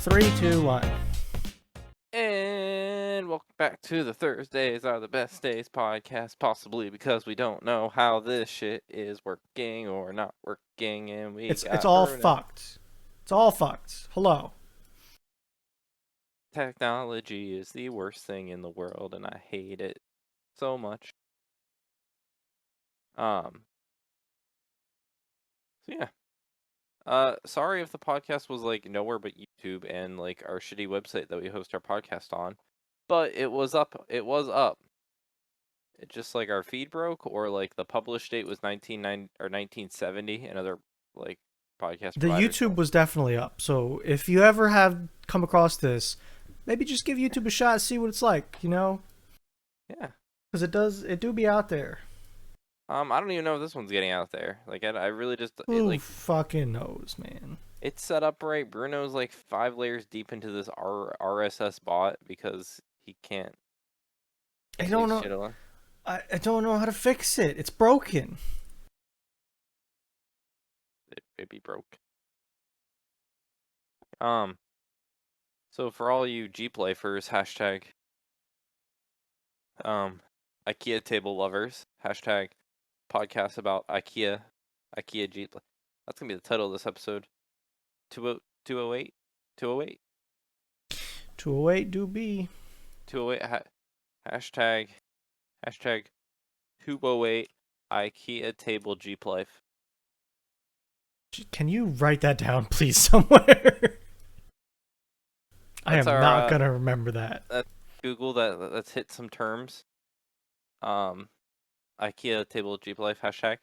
3, 2, 1. And welcome back to the Thursdays Are the Best Days podcast, possibly because we don't know how this shit is working or not working, and we It's got all Bruno. fucked. It's all fucked. Hello. Technology is the worst thing in the world, and I hate it so much. So yeah. Sorry if the podcast was like nowhere but YouTube and like our shitty website that we host our podcast on, but it was up. It was up. It just like our feed broke, or like the published date was 1990 or 1970. Another like podcast The provider. YouTube was definitely up. So if you ever have come across this, maybe just give YouTube a shot, see what it's like, you know? Yeah. Because it do be out there. I don't even know if this one's getting out there. Like I really just Who fucking knows, man? it's set up right. Bruno's like 5 layers deep into this RSS bot because he can't. I don't know. Shit alone. I don't know how to fix it. It's broken. It be broke. So for all you Jeep lifers, hashtag IKEA table lovers, hashtag podcast about IKEA Jeep. That's gonna be the title of this episode. 208 208 208 do be. 208 hashtag 208 IKEA table Jeep life. Can you write that down, please, somewhere? I am not gonna remember that. That's Google that. Let's hit some terms. IKEA table Jeep life hashtag.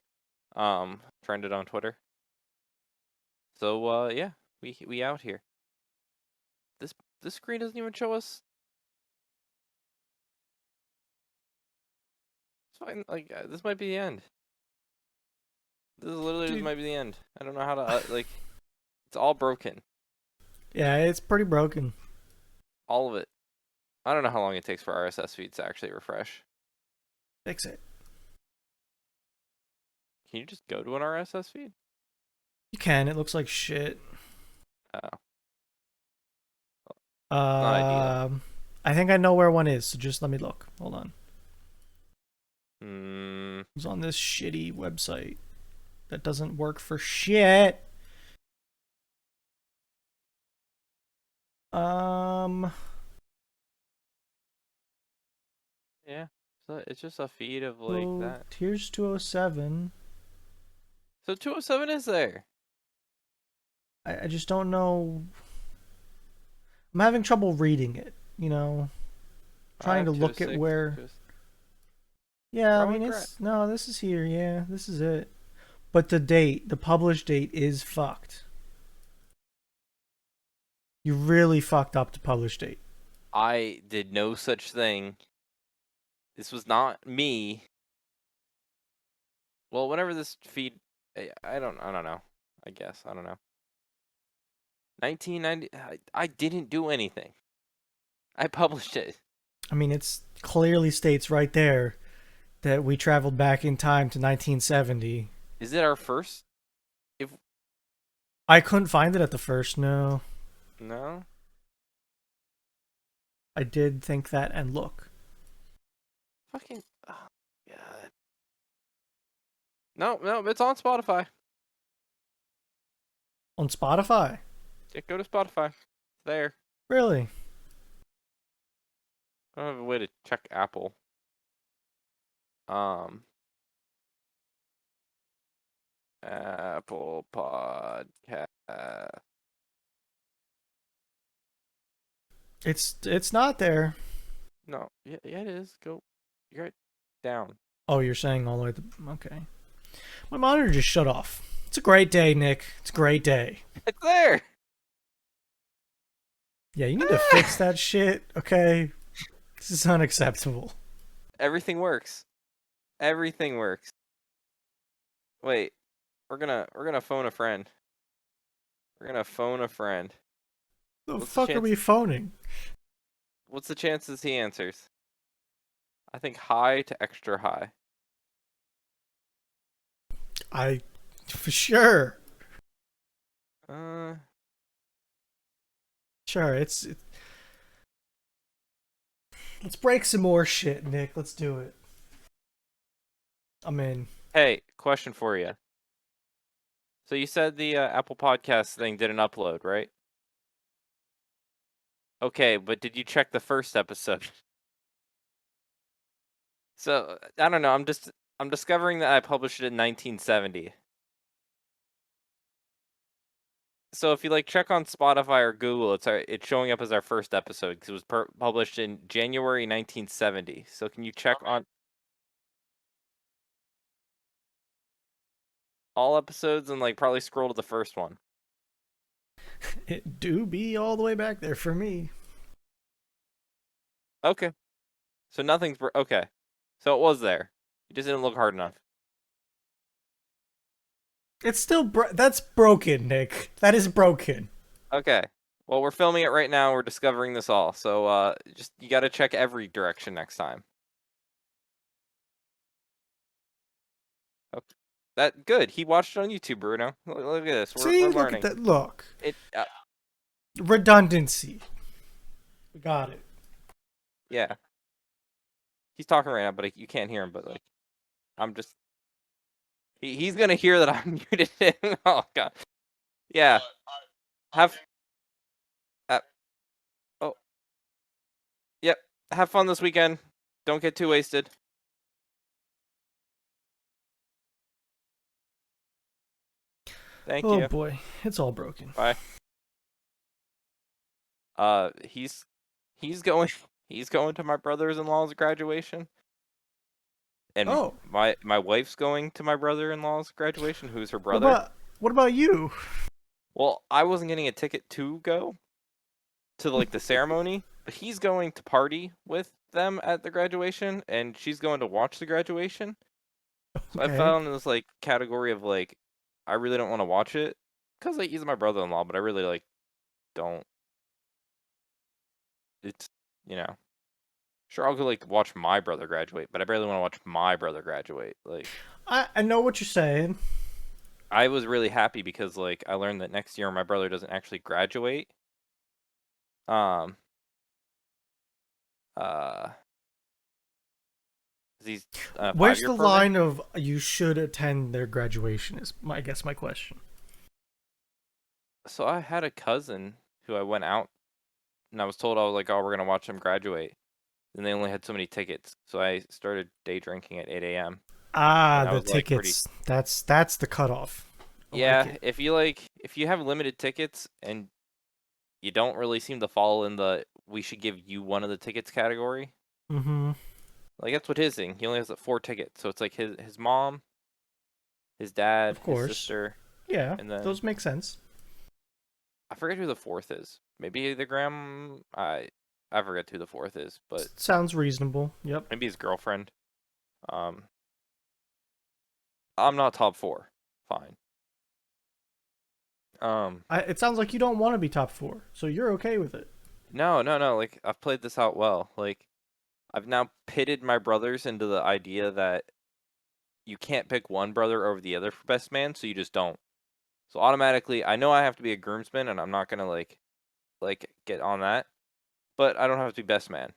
Trended on Twitter. So yeah, we out here. This screen doesn't even show us. It's fine. Like this might be the end. This literally might be the end. I don't know how to like. It's all broken. Yeah, it's pretty broken. All of it. I don't know how long it takes for RSS feeds to actually refresh. Fix it. Can you just go to an RSS feed? You can. It looks like shit. Oh. Not ideal. I think I know where one is, so just let me look. Hold on. It's on this shitty website that doesn't work for shit. Yeah. So it's just a feed of like that. Here's 207. So 207 is there. I just don't know. I'm having trouble reading it, you know. Trying to look at where. Yeah, I mean this is here. Yeah, this is it. But the published date is fucked. You really fucked up the published date. I did no such thing. This was not me. Well, whenever this feed, I don't know. I guess I don't know. 1990. I didn't do anything. I published it. I mean, it's clearly states right there that we traveled back in time to 1970. Is it our first? If I couldn't find it at the first, no. No. I did think that and look. Fucking. Oh, God. No, it's on Spotify. On Spotify? Yeah, go to Spotify. It's there. Really? I don't have a way to check Apple. Apple Podcast. It's not there. No, yeah, it is. Go, you're right down. Oh, you're saying all the way to... Okay. My monitor just shut off. It's a great day, Nick. It's a great day. It's there! Yeah, you need to fix that shit, okay? This is unacceptable. Everything works. Everything works. Wait, we're gonna phone a friend. We're gonna phone a friend. The fuck are we phoning? What's the chances he answers? I think high to extra high. For sure. Sure, let's break some more shit, Nick. Let's do it. I'm in. Hey, question for you. So you said the Apple Podcast thing didn't upload, right? Okay, but did you check the first episode? So I don't know. I'm discovering that I published it in 1970. So if you like check on Spotify or Google, it's showing up as our first episode because it was published in January 1970. So can you check on all episodes and like probably scroll to the first one? It do be all the way back there for me. Okay. So nothing's okay. So it was there. It just didn't look hard enough. It's still that's broken, Nick. That is broken. Okay. Well, we're filming it right now. We're discovering this all. So just you got to check every direction next time. Okay. That good. He watched it on YouTube, Bruno. Look at this. See, We're look learning. at that. Look. It Redundancy. We got it. yeah. He's talking right now, but you can't hear him. But like, I'm just. He's gonna hear that I muted him. Oh god. Yeah. Have. Oh. Yep. Have fun this weekend. Don't get too wasted. Thank you. Oh boy, it's all broken. Bye. He's going he's going to my brother-in-law's graduation. And my wife's going to my brother-in-law's graduation, who's her brother. What about you? Well, I wasn't getting a ticket to go to like the ceremony, but he's going to party with them at the graduation, and she's going to watch the graduation. So Okay. I fell into this like category of like, I really don't want to watch it because like he's my brother-in-law, but I really like don't. It's sure I'll go like watch my brother graduate, but I barely want to watch my brother graduate. Like I know what you're saying. I was really happy because like I learned that next year my brother doesn't actually graduate. He's Where's the program. line of you should attend their graduation is I guess my question. So I had a cousin who I went out and I was told, I was like, oh, we're gonna watch them graduate. And they only had so many tickets, so I started day drinking at 8 a.m. The tickets. That's the cutoff. Yeah, if you have limited tickets and you don't really seem to fall in the we should give you one of the tickets category. Mm-hmm. Like that's what his thing. He only has 4 tickets, so it's like his mom, his dad, of course. his sister. Yeah, and then those make sense. I forget who the 4th is. Maybe the I forget who the 4th is, but sounds reasonable. Yep. Maybe his girlfriend. I'm not top 4. Fine. It sounds like you don't want to be top 4, so you're okay with it. No. Like I've played this out well. Like I've now pitted my brothers into the idea that you can't pick one brother over the other for best man, so you just don't. So automatically, I know I have to be a groomsman, and I'm not gonna like get on that. But I don't have to be best man.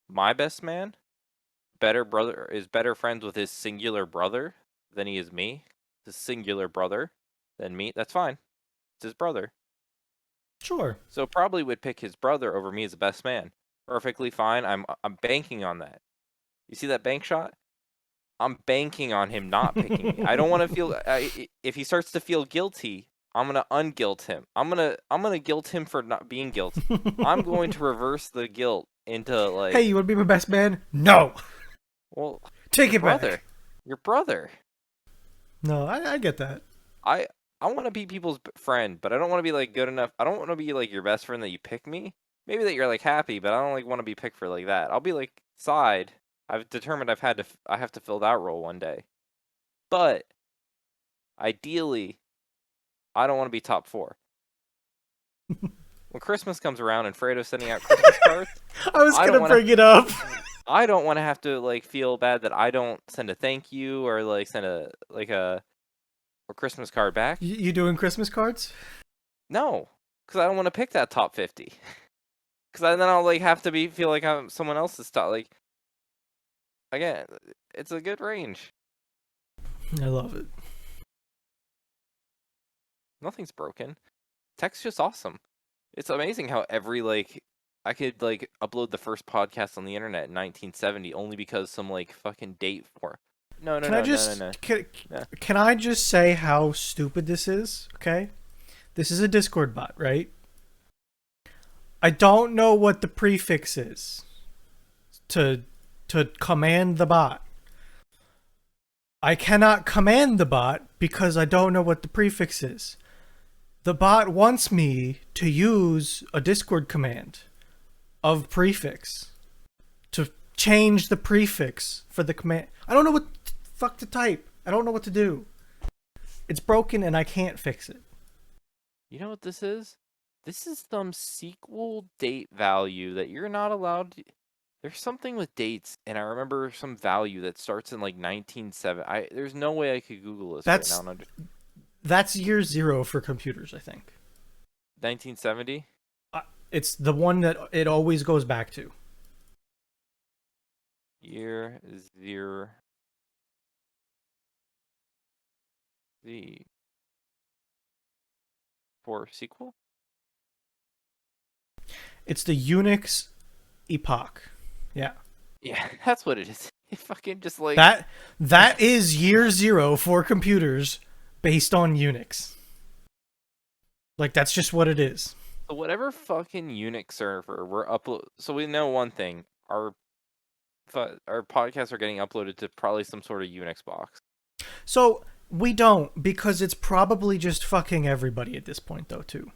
My best man, is better friends with his singular brother than he is me. His singular brother than me. That's fine. It's his brother. Sure. So probably would pick his brother over me as a best man. Perfectly fine. I'm banking on that. You see that bank shot? I'm banking on him not picking me. I don't want to feel. If he starts to feel guilty, I'm gonna unguilt him. I'm gonna guilt him for not being guilty. I'm going to reverse the guilt into like. Hey, you want to be my best man? No. Well, take it brother. back. Your brother. No, I get that. I want to be people's friend, but I don't want to be like good enough. I don't want to be like your best friend that you pick me. Maybe that you're like happy, but I don't like want to be picked for like that. I'll be like side. I've determined I have to fill that role one day. But ideally, I don't want to be top 4. When Christmas comes around and Fredo's sending out Christmas cards, I was gonna bring it up. I don't want to have to like feel bad that I don't send a thank you or like send a Christmas card back. You doing Christmas cards? No. because I don't want to pick that top 50. Because then I'll like have to feel like I'm someone else's top. Like again, it's a good range. I love it. Nothing's broken. Tech's just awesome. It's amazing how every like I could like upload the first podcast on the internet in 1970 only because some like fucking date for. No. Can I just say how stupid this is? Okay, this is a Discord bot, right? I don't know what the prefix is to command the bot. I cannot command the bot because I don't know what the prefix is. The bot wants me to use a Discord command of prefix to change the prefix for the command. I don't know what the fuck to type. I don't know what to do. It's broken and I can't fix it. You know what this is? This is some sequel date value that you're not allowed to... There's something with dates, and I remember some value that starts in like 1970. There's no way I could Google this right now. That's year 0 for computers, I think. 1970? It's the one that it always goes back to. Year 0. For sequel? It's the Unix epoch. Yeah. Yeah, that's what it is. It fucking just like... That is year 0 for computers based on Unix. Like, that's just what it is. So whatever fucking Unix server we're so we know one thing. Our podcasts are getting uploaded to probably some sort of Unix box. So we don't, because it's probably just fucking everybody at this point, though, too.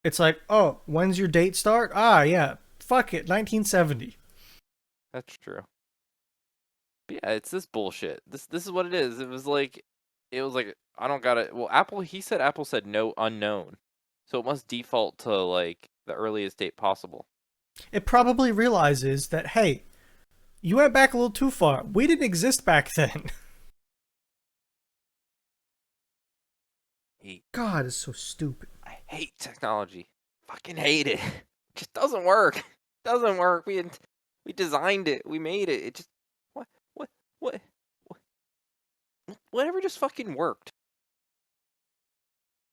It's like, oh, when's your date start? Ah, yeah, fuck it, 1970. That's true. But yeah, it's this bullshit. This is what it is. It was like, I don't got it. Well, Apple said no unknown, so it must default to like the earliest date possible. It probably realizes that, hey, you went back a little too far. We didn't exist back then. God, it's so stupid. I hate technology. Fucking hate it. It just doesn't work. It doesn't work. We designed it. We made it. It just whatever just fucking worked.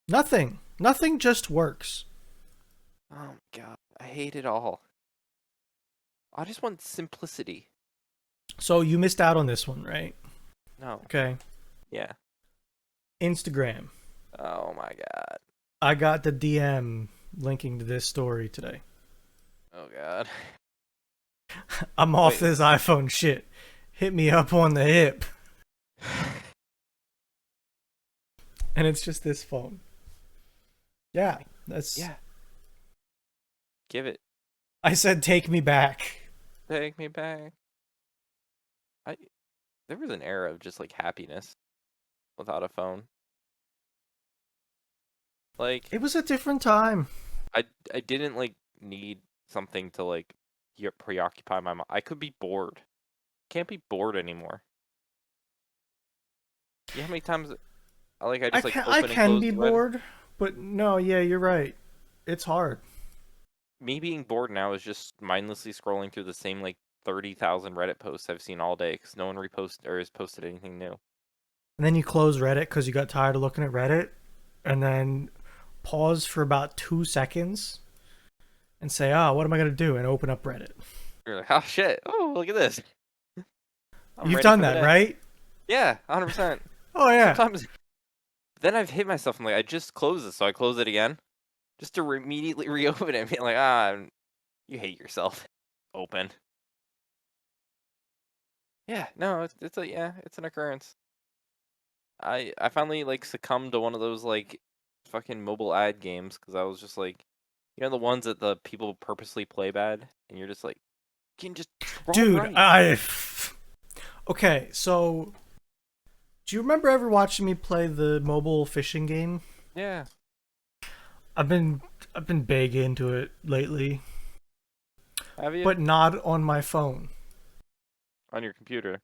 Nothing just works. Oh my god, I hate it all. I just want simplicity. So you missed out on this one, right? No. Okay. Yeah. Instagram. Oh my god. I got the DM linking to this story today. Oh god. I'm off this iPhone shit. Hit me up on the hip. And it's just this phone. Yeah, that's... Yeah. Give it. I said take me back. Take me back. There was an era of just like happiness without a phone. Like, it was a different time. I didn't like need something to like preoccupy my mind. I could be bored. Can't be bored anymore. You know how many times I can be bored, but no, yeah, you're right. It's hard. Me being bored now is just mindlessly scrolling through the same like 30,000 Reddit posts I've seen all day because no one reposted or has posted anything new. And then you close Reddit because you got tired of looking at Reddit, and then pause for about 2 seconds and say, what am I going to do? And open up Reddit. You're like, oh shit. Oh, look at this. You've done that, right? Yeah, 100%. Oh, yeah. Sometimes. Then I've hit myself. I'm like, I just closed this, so I close it again. Just to immediately reopen it and be like, you hate yourself. Open. Yeah, no, it's an occurrence. I finally like succumbed to one of those like fucking mobile ad games because I was just like, you know, the ones that the people purposely play bad, and you're just like, you can just dude, right. Okay, so do you remember ever watching me play the mobile fishing game? Yeah. I've been big into it lately. Have you? But not on my phone. On your computer.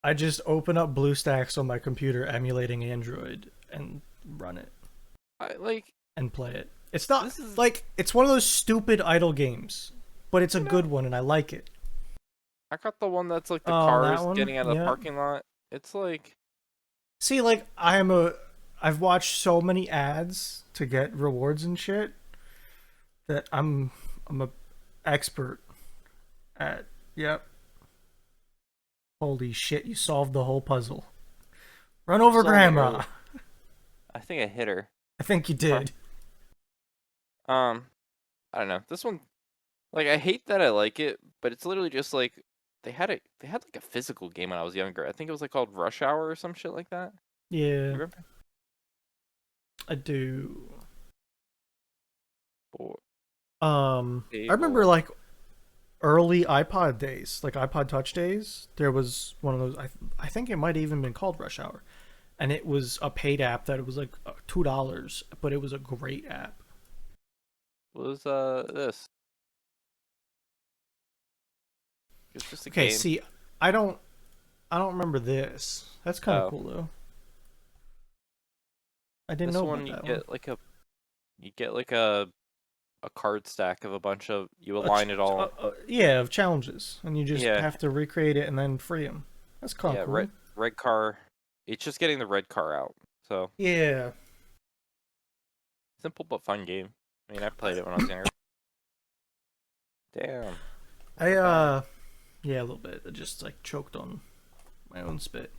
I just open up BlueStacks on my computer emulating Android and run it. I like and play it. It's not This is like it's one of those stupid idle games, but it's a no. good one and I like it. I got the one that's like the Oh, that cars one? getting out of the Yeah. parking lot. It's like See, like I've watched so many ads to get rewards and shit that I'm a expert at. Yep. Holy shit, you solved the whole puzzle. Run you over saw me grandma. early. I think I hit her. I think you Huh. did. I don't know. This one, like, I hate that I like it, but it's literally just like they had like a physical game when I was younger. I think it was like called Rush Hour or some shit like that. Yeah, You remember? I do. Board I remember table. like early iPod days, like iPod Touch days. There was one of those. I think it might have even been called Rush Hour, and it was a paid app that it was like $2, but it was a great app. What was this? It's just a Okay, game. see, I don't I don't remember this. That's kind of Oh, cool though. I didn't this know one about that one. you get like a card stack of a bunch of you align it all. Yeah, of challenges, and you just Yeah, have to recreate it and then free them. That's kind of yeah, cool. red car. It's just getting the red car out. So Yeah, simple but fun game. I mean, I played it when I was younger. Damn, I we're dying. yeah, a little bit. I just like choked on my own spit.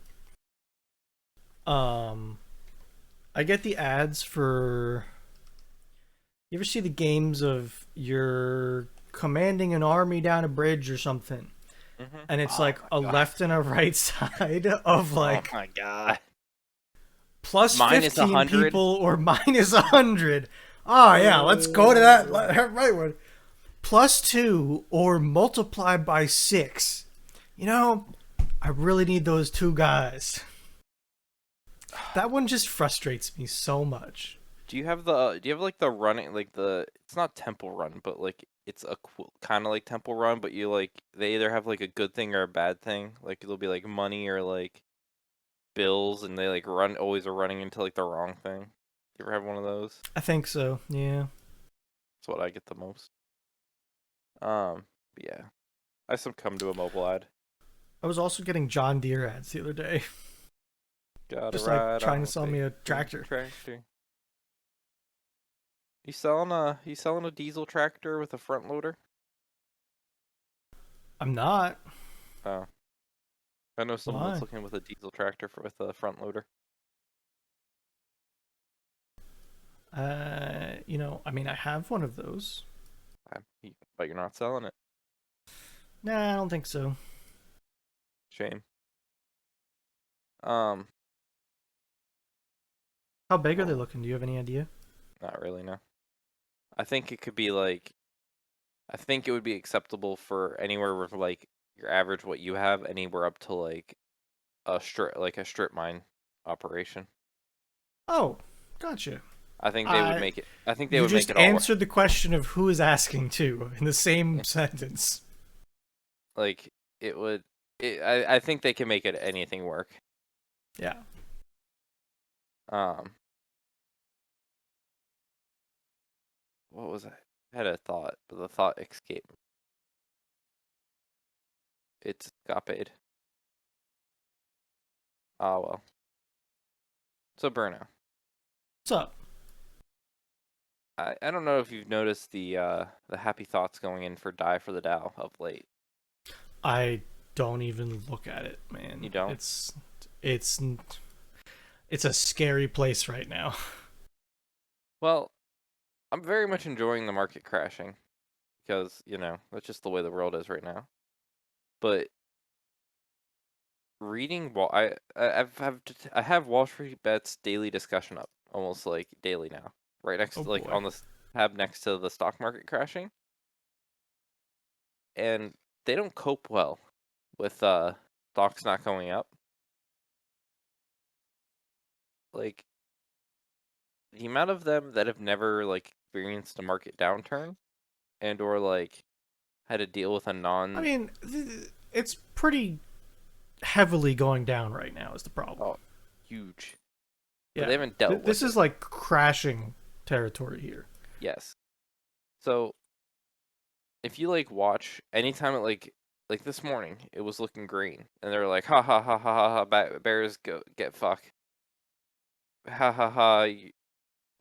Um, I get the ads for. You ever see the games of you're commanding an army down a bridge or something, and it's Oh like my a god. left and a right side of Oh like my god. plus Mine is 15 100. people or minus 100. Oh yeah, let's go to that right one. Plus 2 or multiply by 6. You know, I really need those two guys. That one just frustrates me so much. Do you have like the running like the it's not Temple Run, but like it's a kind of like Temple Run, but you like they either have like a good thing or a bad thing. Like it'll be like money or like bills, and they like run always are running into like the wrong thing. You ever have one of those? I think so, yeah. That's what I get the most. But yeah, I succumb to a mobile ad. I was also getting John Deere ads the other day. Gotta Just like ride trying on to a sell me big a green tractor. tractor. You selling a diesel tractor with a front loader? I'm not. Oh, I know someone that's Why? looking with a diesel tractor with a front loader. I mean, I have one of those. But you're not selling it. Nah, I don't think so. Shame. Um, How big are they well, looking? Do you have any idea? not really, no. I think it could be like, I think it would be acceptable for anywhere with like your average what you have, anywhere up to like a strip mine operation. Oh, gotcha. I think they would I make it. I think they You would make just it all work. answered the question of who is asking to in the same sentence. Like it would. I think they can make it anything work. Yeah. Um, what was I? I had a thought, but the thought escaped. It's got paid. Oh well. So Bruno, What's up? I don't know if you've noticed the happy thoughts going in for Die for the Dow of late. I don't even look at it, You man. don't? It's it's a scary place right now. Well, I'm very much enjoying the market crashing because, you know, that's just the way the world is right now. But reading Wall I have Wall Street Bets daily discussion up almost like daily now. Right next Oh to, like boy. on the tab next to the stock market crashing, and they don't cope well with stocks not going up. Like the amount of them that have never like experienced a market downturn and or like had to deal with a I non mean, it's pretty heavily going down right now is the problem. oh huge, but they Yeah. haven't dealt This with it. is like crashing territory here. Yes. So if you like watch anytime it like this morning, it was looking green, and they're like, ha ha ha ha ha ha, bears go get fuck, ha ha ha,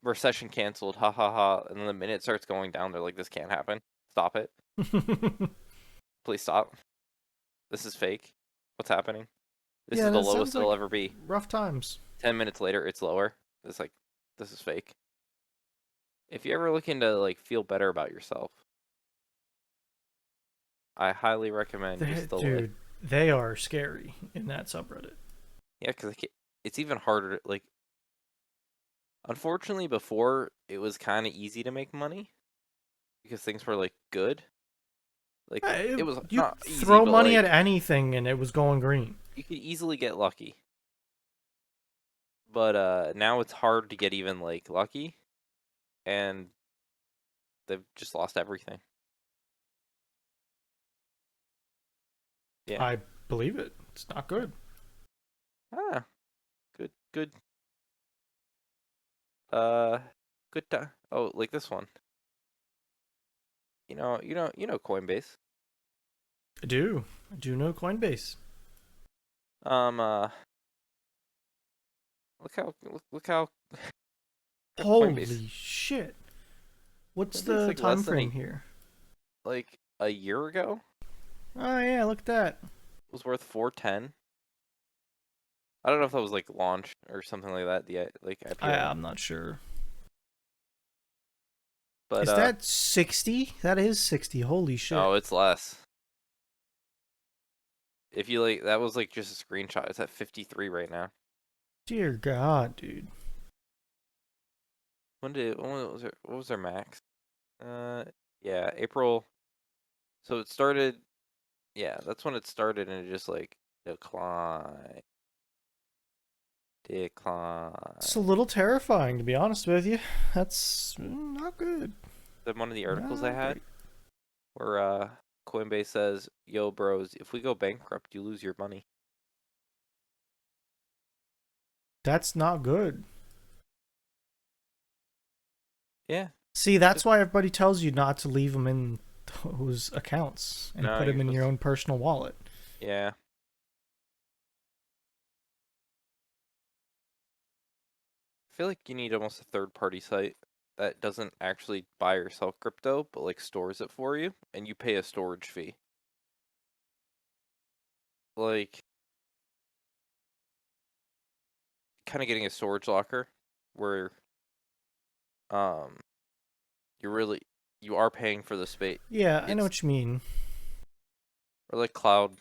recession canceled, ha ha ha, and then the minute it starts going down, they're like, this can't happen, stop it, please stop, this is fake, what's happening, this Yeah, is the that sounds lowest it'll like ever be. rough times. 10 minutes later, it's lower. It's like, this is fake. If you ever looking to like feel better about yourself, I highly recommend just the like, Dude, they are scary in that subreddit. yeah, because it's even harder. Like, unfortunately, before it was kind of easy to make money because things were like good. Like, it was You not easy, throw but money at like anything and it was going green. you could easily get lucky. But now it's hard to get even like lucky, and they've just lost everything. Yeah. I believe it. It's not good. Ah, good. Uh, good time. Oh, like this one. You know Coinbase. I do. I do know Coinbase. Um, uh, look how Coinbase. Holy shit. What's Coinbase the like time less than frame here? a year ago Oh yeah, look at that. was worth 410. I don't know if that was like launch or something like that. The like IPO, I'm not sure. but Is that 60? That is 60. Holy shit. no, it's less. If you like, that was like just a screenshot. It's at 53 right now. Dear God, dude. What was their max? Yeah, April. So it started. Yeah, that's when it started, and it just like decline, It's a decline. little terrifying, to be honest with you. That's not good. Then one of the articles I Not had great. where Coinbase says, "Yo, bros, if we go bankrupt, you lose your money." That's not good. Yeah, See, that's just why everybody tells you not to leave them in those accounts and no, put you're them in supposed your to. own personal wallet. Yeah, I feel like you need almost a third-party site that doesn't actually buy or sell crypto, but like stores it for you, and you pay a storage fee. Like, kind of getting a storage locker where um you're really you are paying for the space. Yeah, I know It's what you mean. or like cloud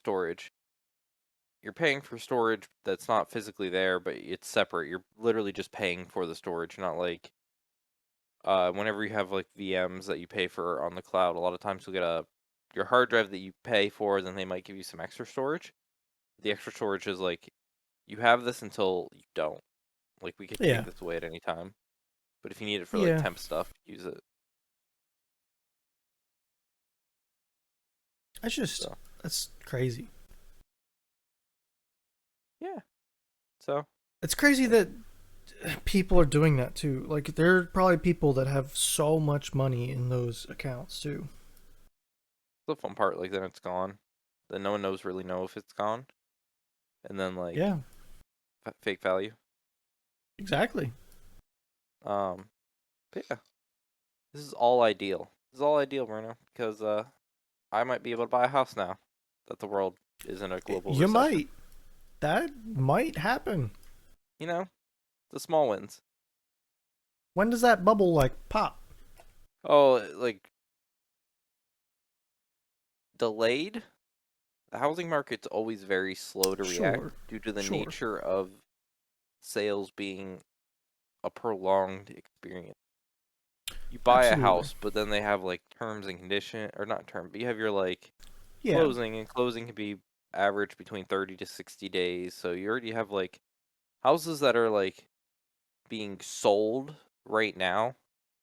storage. You're paying for storage that's not physically there, but it's separate. You're literally just paying for the storage, not like whenever you have like VMs that you pay for on the cloud, a lot of times you'll get your hard drive that you pay for, then they might give you some extra storage. The extra storage is like you have this until you don't. Like we could take Yeah. this away at any time. But if you need it for like Yeah. temp stuff, use it. That's just, So that's crazy. yeah. So It's crazy yeah. that people are doing that too. Like, there are probably people that have so much money in those accounts too. The fun part, like then it's gone. Then no one really know if it's gone. And then like Yeah, fake value. exactly. Um but yeah. This is all ideal. This is all ideal, Bruno, because I might be able to buy a house now that the world is in a global You recession. might. That might happen. You know, the small wins. When does that bubble, like, pop? Oh, like delayed. The housing market's always very slow to react Sure. due to the Sure. nature of sales being a prolonged experience. You buy a Absolutely. house, but then they have like terms and condition, or not term, but you have your like Yeah. closing, and closing can be average between 30 to 60 days. So you already have like houses that are like being sold right now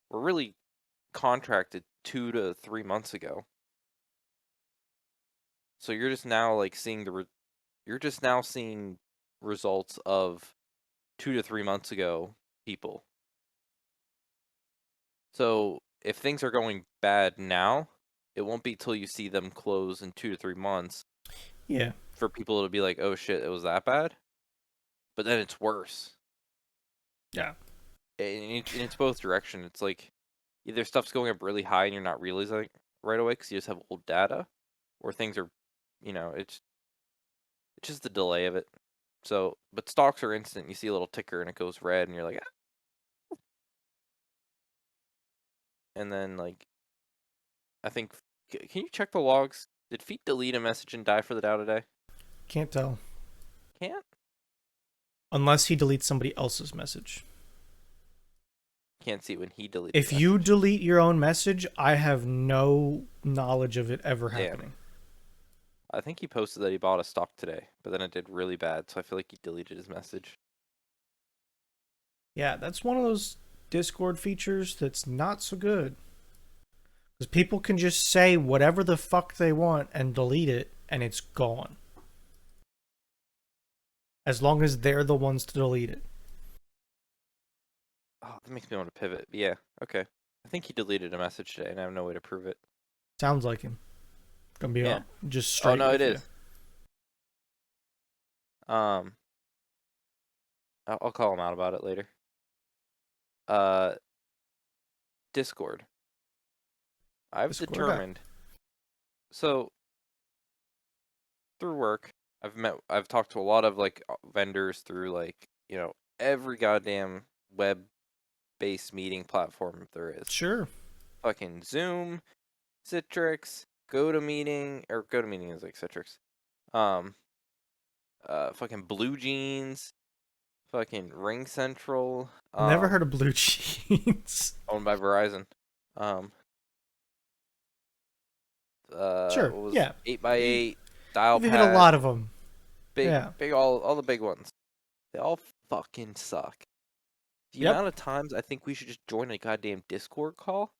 were really contracted 2 to 3 months ago. So you're just now like seeing you're just now seeing results of 2 to 3 months ago people. So if things are going bad now, it won't be till you see them close in 2 to 3 months. Yeah. For people to be like, oh shit, it was that bad. But then it's worse. Yeah. And it's both direction. It's like either stuff's going up really high and you're not realizing it right away because you just have old data, or things are, it's just the delay of it. So, but stocks are instant. You see a little ticker and it goes red, and you're like, ah. And then like, I think, can you check the logs? Did Feet delete a message and die for the Dow today? Can't tell. Can't. Unless he deletes somebody else's message. Can't see when he deleted. If you delete your own message, I have no knowledge of it ever happening. I think he posted that he bought a stock today, but then it did really bad, so I feel like he deleted his message. Yeah, that's one of those Discord features that's not so good. Because people can just say whatever the fuck they want and delete it, and it's gone. As long as they're the ones to delete it. Oh, that makes me want to pivot. Yeah, okay. I think he deleted a message today, and I have no way to prove it. Sounds like him. Gonna be just straight. Oh no, it is. I'll call him out about it later. Discord. I've determined. So through work, I've talked to a lot of like vendors through like, every goddamn web-based meeting platform there is. Sure. Fucking Zoom, Citrix, GoToMeeting is like Citrix. Fucking Blue Jeans, fucking Ring Central. Never heard of Blue Jeans. Owned by Verizon. Sure. Yeah. 8x8, Dialpad. You've hit a lot of them. Big, all the big ones. They all fucking suck. The amount of times I think we should just join a goddamn Discord call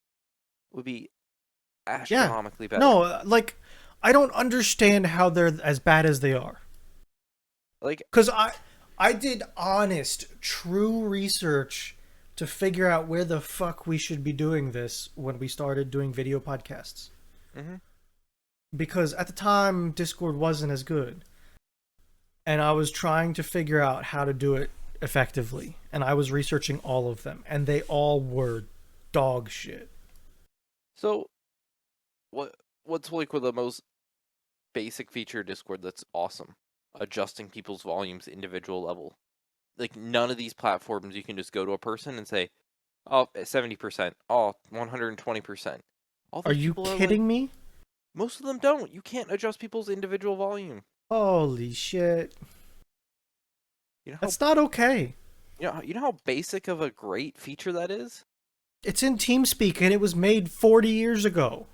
would be astronomically better. No, like, I don't understand how they're as bad as they are. Like, because I did honest, true research to figure out where the fuck we should be doing this when we started doing video podcasts. Mm-hmm. Because at the time, Discord wasn't as good. And I was trying to figure out how to do it effectively. And I was researching all of them. And they all were dog shit. So, what's like one of the most basic feature of Discord that's awesome? Adjusting people's volumes individual level. Like, none of these platforms you can just go to a person and say, oh, 70%, oh, 120%. Are you kidding me? Most of them don't. You can't adjust people's individual volume. Holy shit. That's not okay. You know how basic of a great feature that is? It's in TeamSpeak, and it was made 40 years ago.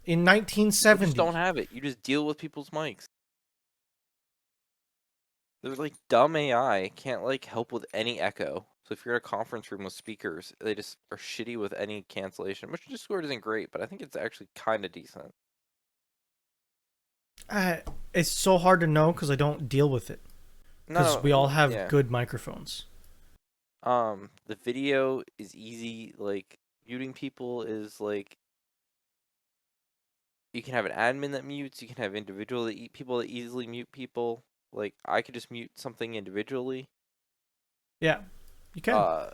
In 1970. You just don't have it. You just deal with people's mics. There's like dumb AI can't like help with any echo. So if you're in a conference room with speakers, they just are shitty with any cancellation. Which Discord isn't great, but I think it's actually kind of decent. It's so hard to know because I don't deal with it. Because we all have good microphones. The video is easy. Like, muting people is like, you can have an admin that mutes. You can have individual people that easily mute people. Like, I could just mute something individually. Yeah, you can.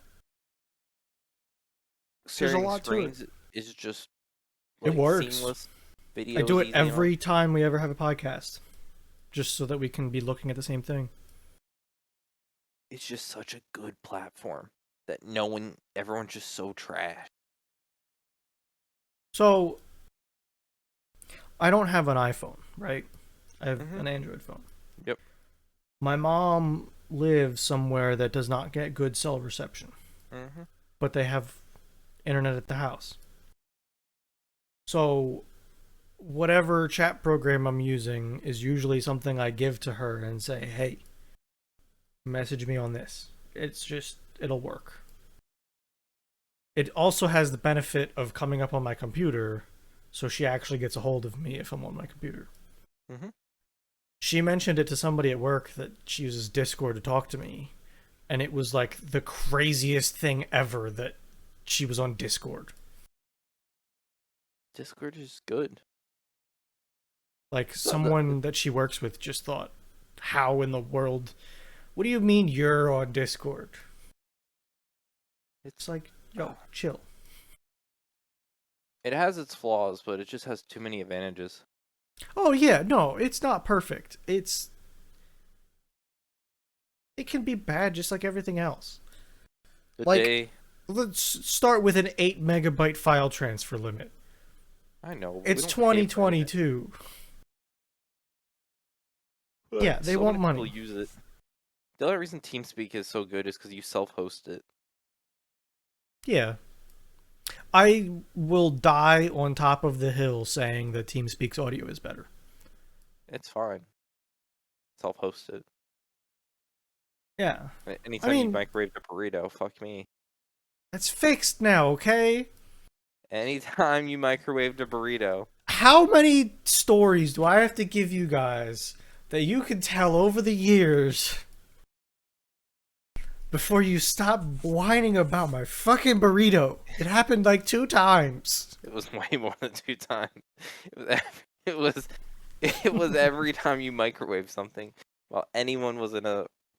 There's a lot to it. Is just like, it works. Seamless. I do it every time we ever have a podcast, just so that we can be looking at the same thing. It's just such a good platform that everyone's just so trash. So, I don't have an iPhone, right? I have an Android phone. Yep. My mom lives somewhere that does not get good cell reception. Mm-hmm. But they have internet at the house. So, whatever chat program I'm using is usually something I give to her and say, hey, message me on this. It'll work. It also has the benefit of coming up on my computer, so she actually gets a hold of me if I'm on my computer. Mm-hmm. She mentioned it to somebody at work that she uses Discord to talk to me, and it was like the craziest thing ever that she was on Discord. Discord is good. Like, someone that she works with just thought, how in the world? What do you mean you're on Discord? It's like, yo, chill. It has its flaws, but it just has too many advantages. Oh yeah, no, it's not perfect. It can be bad just like everything else. Like, let's start with an 8 megabyte file transfer limit. I know. It's 2022. Yeah, they want money. People use it. The only reason TeamSpeak is so good is because you self-host it. Yeah. I will die on top of the hill saying that TeamSpeak's audio is better. It's fine. Self-host it. Yeah. Anytime you microwave a burrito, fuck me. That's fixed now, okay? Anytime you microwaved a burrito. How many stories do I have to give you guys that you can tell over the years before you stop whining about my fucking burrito? It happened like 2 times. It was way more than 2 times. It was every time you microwave something while anyone was in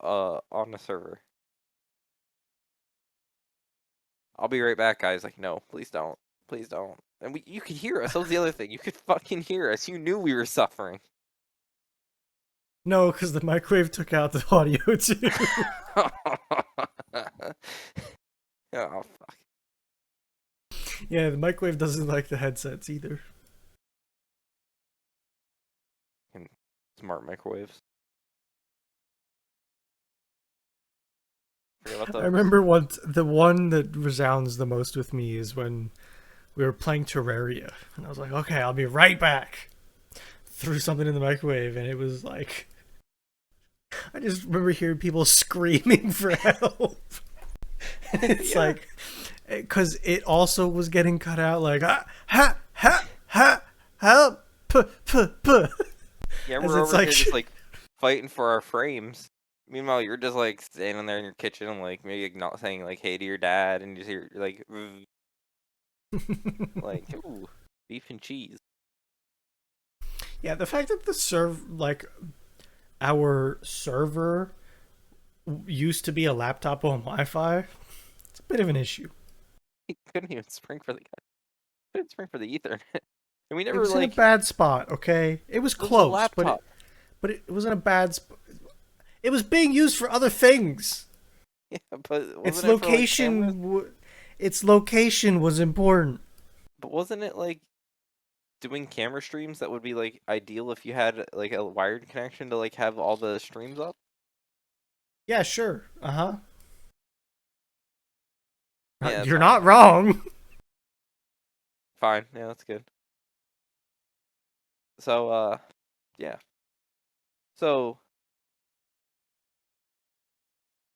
on a server. I'll be right back, guys. Like, no, please don't. Please don't. And you could hear us. That was the other thing. You could fucking hear us. You knew we were suffering. No, because the microwave took out the audio too. Oh, fuck. Yeah, the microwave doesn't like the headsets either. Smart microwaves. I remember the one that resounds the most with me is when we were playing Terraria, and I was like, okay, I'll be right back. Threw something in the microwave, and it was like, I just remember hearing people screaming for help. It's like, because it also was getting cut out, like, help, Yeah, we're over here just like fighting for our frames. Meanwhile, you're just like standing there in your kitchen and like maybe not saying like hey to your dad, and you just hear like like ooh, beef and cheese. Yeah, the fact that our server used to be a laptop on Wi-Fi, it's a bit of an issue. He couldn't even spring for the Ethernet, and we never It was in a bad spot. Okay, it was close, but it was in a bad spot. It was being used for other things. Yeah, but its location was important. But wasn't it like doing camera streams that would be like ideal if you had like a wired connection to like have all the streams up? Yeah, sure. Yeah, you're not wrong. Fine. Yeah, that's good. So, yeah. So,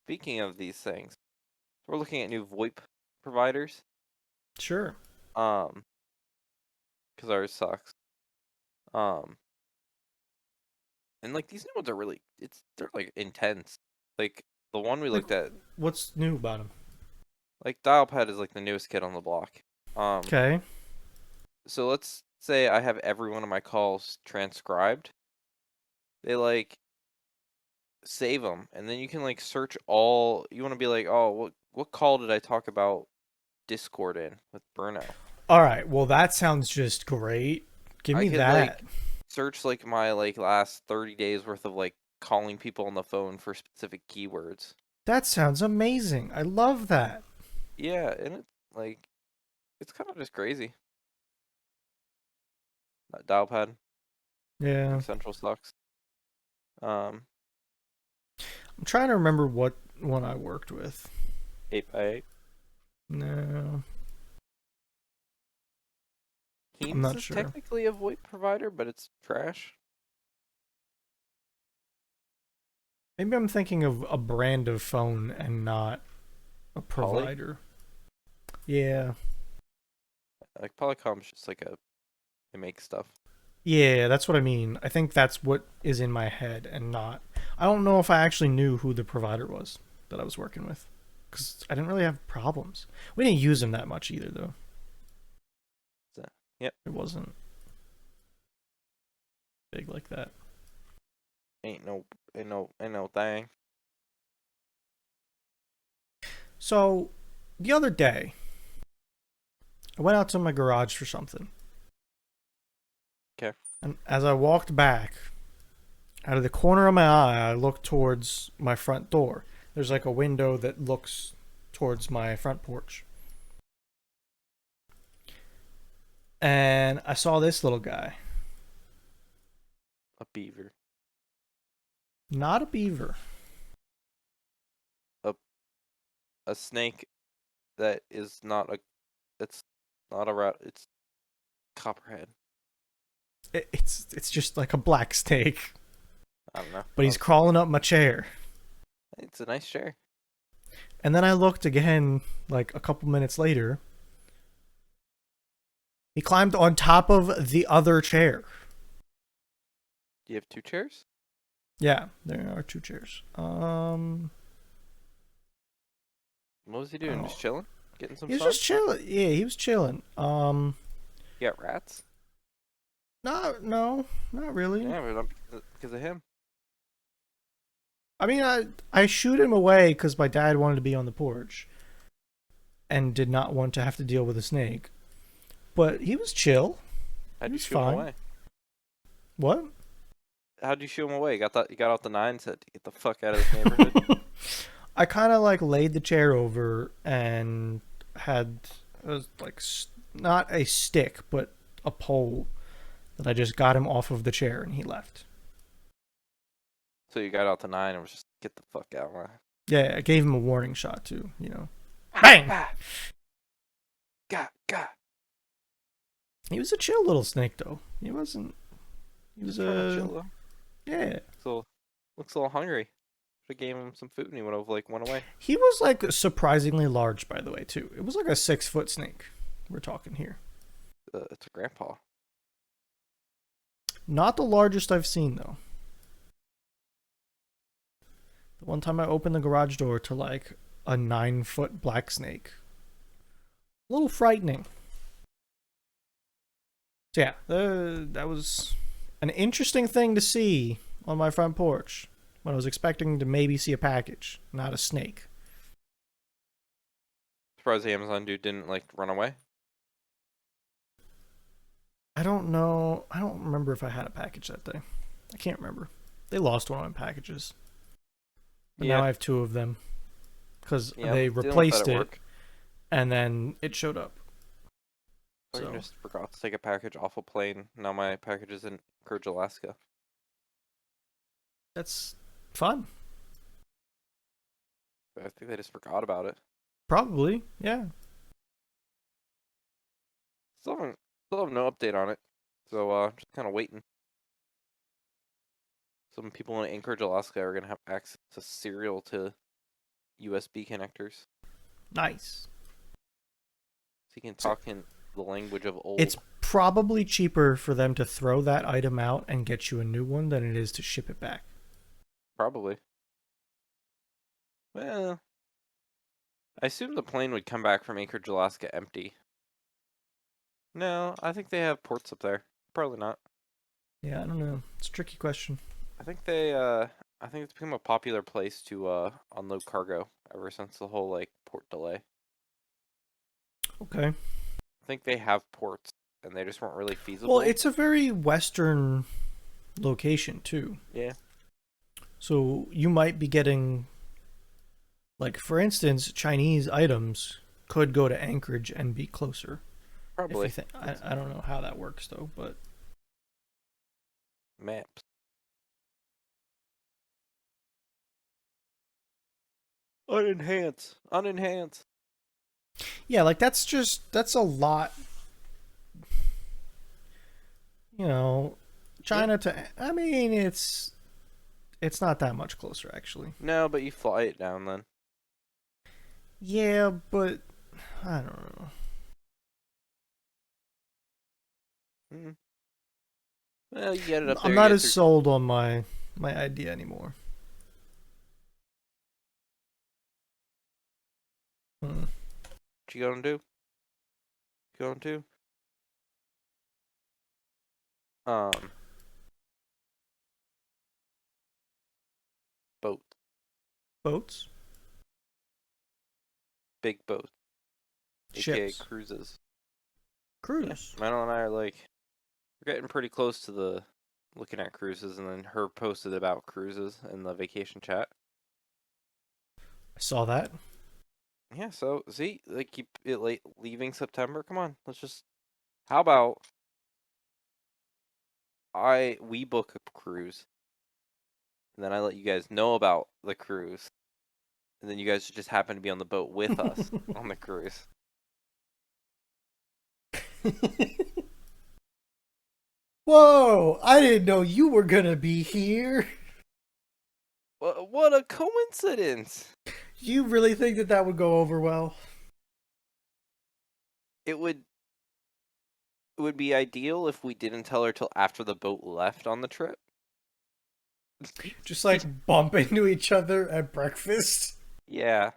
speaking of these things, we're looking at new VoIP providers. Sure. Because ours sucks. And like these new ones are really, they're like intense. Like the one we looked at. What's new about them? Like Dialpad is like the newest kid on the block. Okay. So let's say I have every one of my calls transcribed. They like save them, and then you can like search all. You want to be like, oh, what call did I talk about Discord in with Bruno? All right. Well, that sounds just great. Give me that. Like, search like my like last 30 days worth of like calling people on the phone for specific keywords. That sounds amazing. I love that. Yeah, and it's like it's kind of just crazy. That dial pad. Yeah. Central sucks. I'm trying to remember what one I worked with. 8x8. No. I'm not sure. Technically a VoIP provider, but it's trash. Maybe I'm thinking of a brand of phone and not a provider. Yeah. Like Polycom's just like they make stuff. Yeah, that's what I mean. I think that's what is in my head and not. I don't know if I actually knew who the provider was that I was working with because I didn't really have problems. We didn't use them that much either, though. Yep. It wasn't big like that. Ain't no thing. So, the other day, I went out to my garage for something. Okay. And as I walked back, out of the corner of my eye, I looked towards my front door. There's like a window that looks towards my front porch. And I saw this little guy. A beaver. Not a beaver. A snake that is not a. It's not a rat. It's copperhead. It's just like a black snake. I don't know. But he's crawling up my chair. It's a nice chair. And then I looked again, like a couple minutes later. He climbed on top of the other chair. Do you have 2 chairs? Yeah, there are 2 chairs. What was he doing? Just chilling? Getting some sun? He was just chilling. Yeah, he was chilling. You got rats? No, not really. Yeah, but not because of him. I mean, I shoot him away because my dad wanted to be on the porch and did not want to have to deal with a snake. But he was chill. How'd you shoo him away? What? How'd you shoo him away? You got out the 9, said, "Get the fuck out of this neighborhood." I kind of like laid the chair over and had like not a stick but a pole that I just got him off of the chair and he left. So you got out the 9 and was just, "Get the fuck out, man." Yeah, I gave him a warning shot too. You know, bang. Gah. He was a chill little snake though. He wasn't. He was chill though. Yeah. So looks a little hungry. Should have gave him some food and he would have went away. He was like surprisingly large, by the way, too. It was like a 6-foot snake. We're talking here. It's a grandpa. Not the largest I've seen though. The one time I opened the garage door to like a 9-foot black snake. A little frightening. So yeah, that was an interesting thing to see on my front porch when I was expecting to maybe see a package, not a snake. Surprised the Amazon dude didn't run away. I don't know. I don't remember if I had a package that day. I can't remember. They lost one of my packages. But now I have 2 of them. Because they replaced it, and then it showed up. So I just forgot to take a package off a plane. Now my package is in Anchorage, Alaska. That's fun. I think they just forgot about it. Probably, yeah. Still have no update on it. So just kind of waiting. Some people in Anchorage, Alaska are going to have access to serial to USB connectors. Nice. So you can talk in the language of old. It's probably cheaper for them to throw that item out and get you a new one than it is to ship it back. Probably. Well, I assume the plane would come back from Anchorage, Alaska empty. No, I think they have ports up there. Probably not. Yeah, I don't know. It's a tricky question. I think it's become a popular place to unload cargo ever since the whole port delay. Okay. I think they have ports and they just weren't really feasible. Well, it's a very western location too. Yeah. So you might be getting, like, for instance, Chinese items could go to Anchorage and be closer. Probably. I don't know how that works though, but maps. Unenhance. yeah, like that's a lot. You know, China to, I mean, it's not that much closer actually. No, but you fly it down then. Yeah, but I don't know. Well, you get it up there. I'm not as sold on my idea anymore. What you gonna do? Um, boat, Boats? big boat, aka Ships? cruises. Yeah, Cruise? Mano and I are like, we're getting pretty close to the looking at cruises, and then her posted about cruises in the vacation chat. I saw that. Yeah, so see, like keep it late leaving September. Come on, let's just. How about we book a cruise, and then I let you guys know about the cruise, and then you guys just happen to be on the boat with us on the cruise. Whoa! I didn't know you were gonna be here. What a coincidence! You really think that that would go over well? It would be ideal if we didn't tell her till after the boat left on the trip. Just like bump into each other at breakfast? Yeah.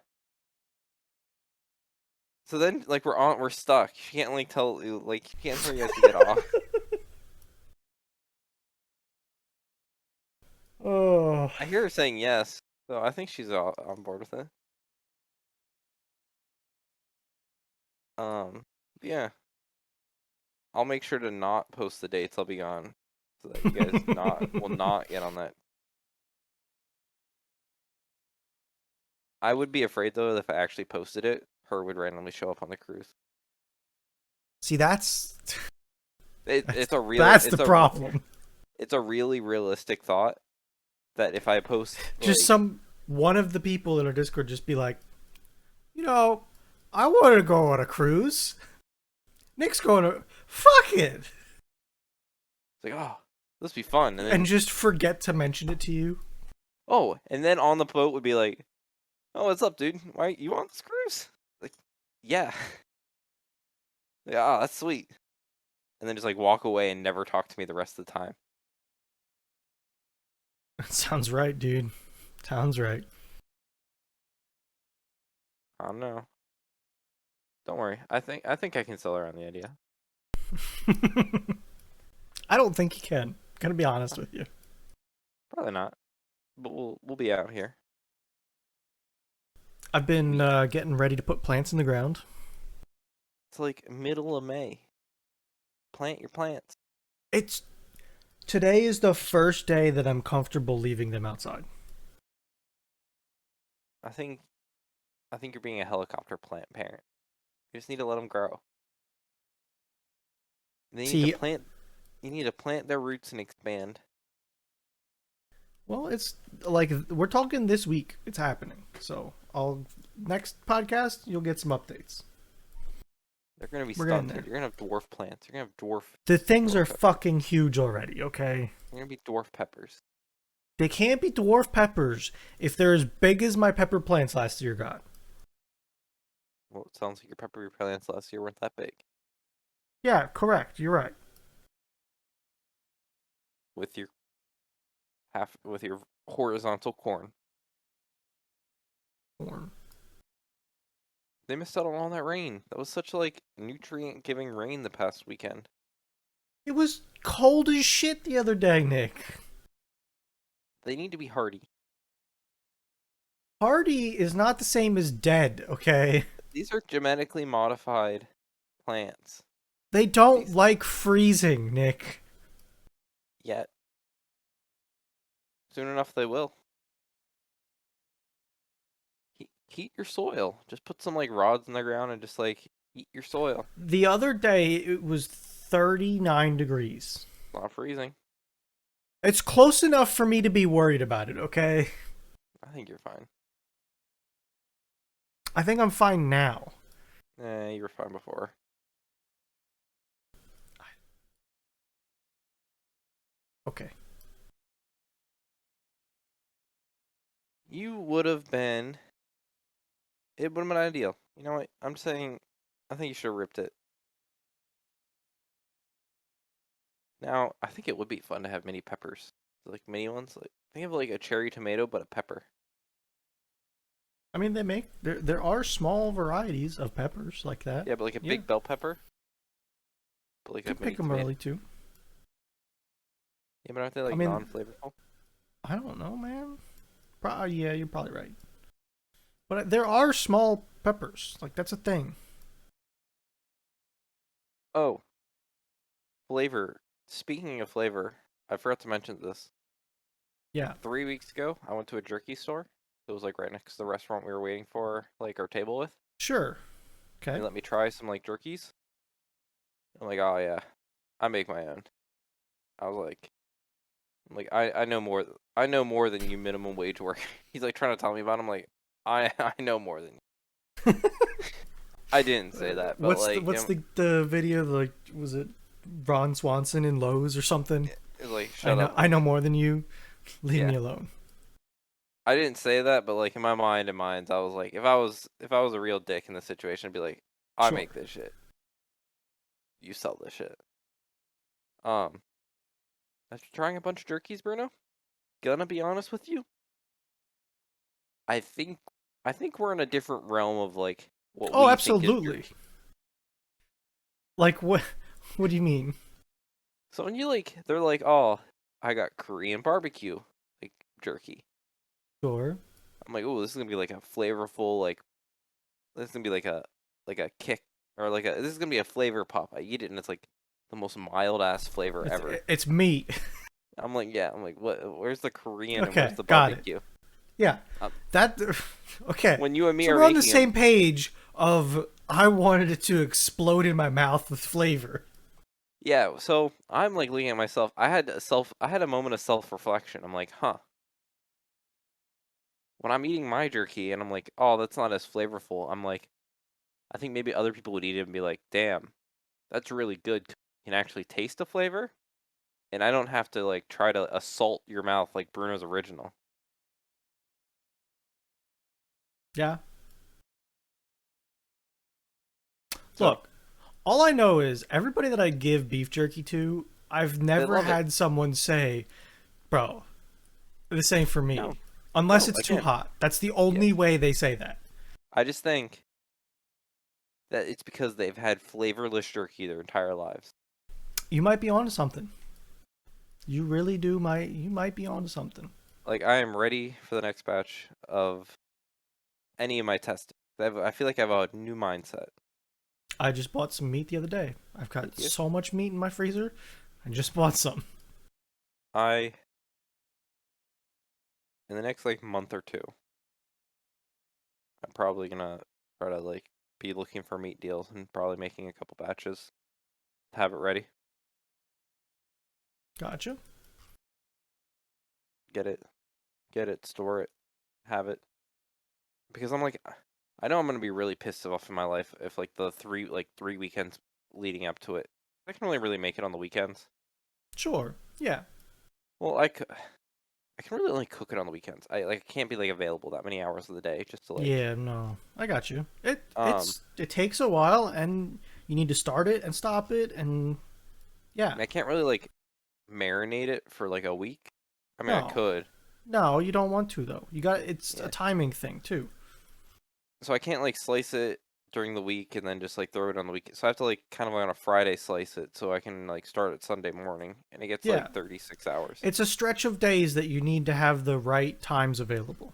So then, like, we're stuck. You can't like tell you can't tell you guys to get off. Oh. I hear her saying yes, so I think she's on board with it. Yeah. I'll make sure to not post the dates I'll be gone, so that you guys will not get on that. I would be afraid though that if I actually posted it, her would randomly show up on the cruise. See, that's It's a real that's the problem. It's a really realistic thought that if I post Just one of the people in our Discord just be like, I want to go on a cruise. Nick's going to fuck it. It's like, oh, this would be fun, And just forget to mention it to you. Oh, and then on the boat would be like, oh, what's up, dude? Why you on this cruise? Like, yeah. Yeah, oh, that's sweet. And then just like walk away and never talk to me the rest of the time. Sounds right, dude. Sounds right. I don't know. Don't worry. I think I can sell her on the idea. I don't think you can. I'm gonna be honest with you. Probably not. But we'll be out here. I've been getting ready to put plants in the ground. It's like middle of May. Plant your plants. Today is the first day that I'm comfortable leaving them outside. I think you're being a helicopter plant parent. You just need to let them grow. You need to plant their roots and expand. Well, it's like we're talking this week. It's happening. So next podcast you'll get some updates. They're gonna be stunted. You're gonna have dwarf plants. You're gonna have dwarf. The things are fucking huge already. Okay. They're gonna be dwarf peppers. They can't be dwarf peppers if they're as big as my pepper plants last year got. Well, it sounds like your pepper plants last year weren't that big. Yeah, correct. You're right. With your horizontal corn. They missed out on all that rain. That was such like nutrient-giving rain the past weekend. It was cold as shit the other day, Nick. They need to be hardy. Hardy is not the same as dead, okay? These are genetically modified plants. They don't like freezing, Nick. Yet. Soon enough they will. Heat your soil. Just put some like rods in the ground and just like heat your soil. The other day it was 39 degrees. It's not freezing. It's close enough for me to be worried about it, okay? I think you're fine. I think I'm fine now. You were fine before. Okay. You would have been... It would have been ideal. You know what? I'm saying... I think you should have ripped it. Now, I think it would be fun to have mini peppers. Like mini ones. Like, think of like a cherry tomato, but a pepper. I mean, there are small varieties of peppers like that. Yeah, but like a big bell pepper. But like you can pick them early too. Yeah, but aren't they I like mean, non-flavorful? I don't know, man. Yeah, you're probably right. But there are small peppers. Like that's a thing. Oh, flavor. Speaking of flavor, I forgot to mention this. Yeah. Like 3 weeks ago, I went to a jerky store. It was like right next to the restaurant we were waiting for, like our table with. Sure. They Okay. let me try some like jerkies. I'm like, oh yeah, I make my own. I was like I know more than you minimum wage worker. He's like trying to tell me about it. I'm like, I know more than you. I didn't say that, but What's the like, what's the video, like, was it Ron Swanson in Lowe's or something? it's like, I shut know up. I know more than you. Leave Yeah, me alone. I didn't say that, but like in my mind and minds, I was like, if I was a real dick in this situation, I'd be like, I Sure. make this shit. You sell this shit. Um, after trying a bunch of jerkies, Bruno, gonna be honest with you, I think I think we're in a different realm of like what Oh, we think is absolutely. jerky. Like what? What do you mean? So when you like, they're like, oh, I got Korean barbecue like jerky. Sure. I'm like, oh, this is gonna be like a flavorful like this is gonna be like a kick or like a this is gonna be a flavor pop. I eat it and it's like the most mild ass flavor It's ever. it's meat. I'm like, yeah. I'm like, what? Where's the Korean and where's Okay, the got it. barbecue? Yeah. Um, That okay. when you and me So are we're on the making them, same page of I wanted it to explode in my mouth with flavor. yeah. So I'm like looking at myself. I had a moment of self reflection. I'm like, huh. When I'm eating my jerky and I'm like, oh, that's not as flavorful. I'm like, I think maybe other people would eat it and be like, damn, that's really good. You can actually taste the flavor, and I don't have to like try to assault your mouth like Bruno's original. Yeah. So Look, all I know is everybody that I give beef jerky to, I've they never love it. had someone say, "Bro, this ain't for No, me." Unless no, it's too again, hot. That's the yeah. only way they say that. I just think that it's because they've had flavorless jerky their entire lives. You might be onto something. You really do might you might be onto something. Like I am ready for the next batch of any of my testing. I feel like I have a new mindset. I just bought some meat the other day. I've got Thank you. so much meat in my freezer. I just bought some. I in the next like month or two, I'm probably gonna try to like be looking for meat deals and probably making a couple batches. Have it ready. Gotcha. Get it. Get it. Store it. Have it. Because I'm like, I know I'm gonna be really pissed off in my life if like the 3 weekends leading up to it. I can only really make it on the weekends. Sure. Yeah. Well, I can really only cook it on the weekends. I can't be like available that many hours of the day just to like Yeah, no. I got you. um. It takes a while and you need to start it and stop it and yeah. And I can't really like marinate it for like a week. I mean, I No. could. No, you don't want to though. You got it's a Yeah. timing thing too. So I can't like slice it during the week and then just like throw it on the weekend. So I have to like kind of on a Friday slice it so I can like start it Sunday morning and it gets Yeah. like 36 hours. It's a stretch of days that you need to have the right times available.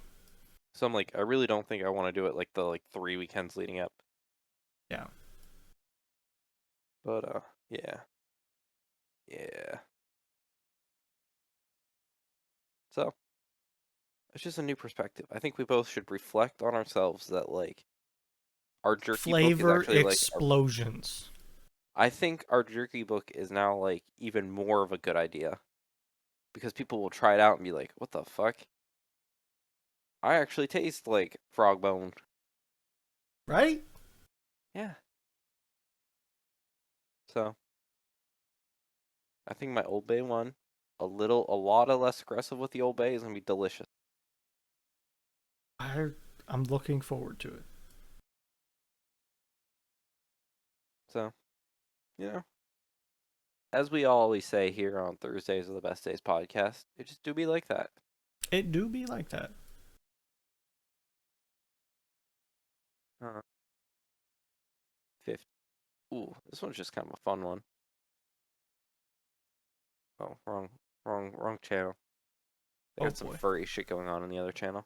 So I'm like, I really don't think I want to do it like the like 3 weekends leading up. Yeah. But yeah. Yeah. So it's just a new perspective. I think we both should reflect on ourselves that like our jerky book is Flavor actually like explosions. I think our jerky book is now like even more of a good idea because people will try it out and be like, "What the fuck? I actually taste like frog bone." Right? Yeah. So I think my Old Bay one, a lot of less aggressive with the Old Bay is gonna be delicious. I I'm looking forward to it. So you know, as we always say here on Thursdays are the best days podcast, it just do be like that. It do be like that. 50. Ooh, this one's just kind of a fun one. Oh, wrong. Wrong channel. They Oh got some boy. furry shit going on in the other channel.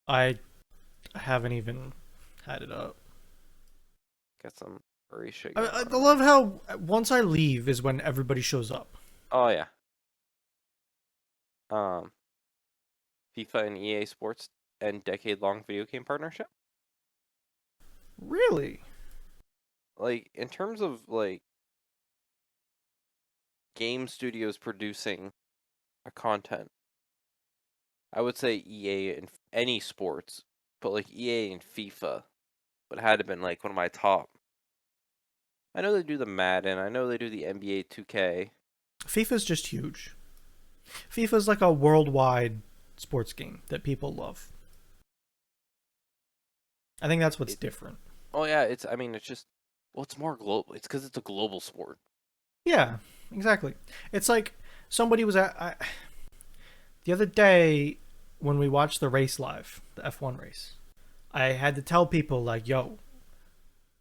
I haven't even had it up. Got some furry shit going I on in love there. how once I leave is when everybody shows up. Oh yeah. Um, FIFA and EA Sports and decade-long video game partnership. Really? Like in terms of like game studios producing a content, I would say EA and any sports, but like EA and FIFA would have to been like one of my top. I know they do the Madden. I know they do the NBA 2K. FIFA's just huge. FIFA's like a worldwide sports game that people love. I think that's what's It, different. oh yeah, it's. I mean, it's just. Well, it's more global. It's because it's a global sport. Yeah, exactly. It's like somebody was the other day when we watched the race live, the F1 race. I had to tell people like, "Yo,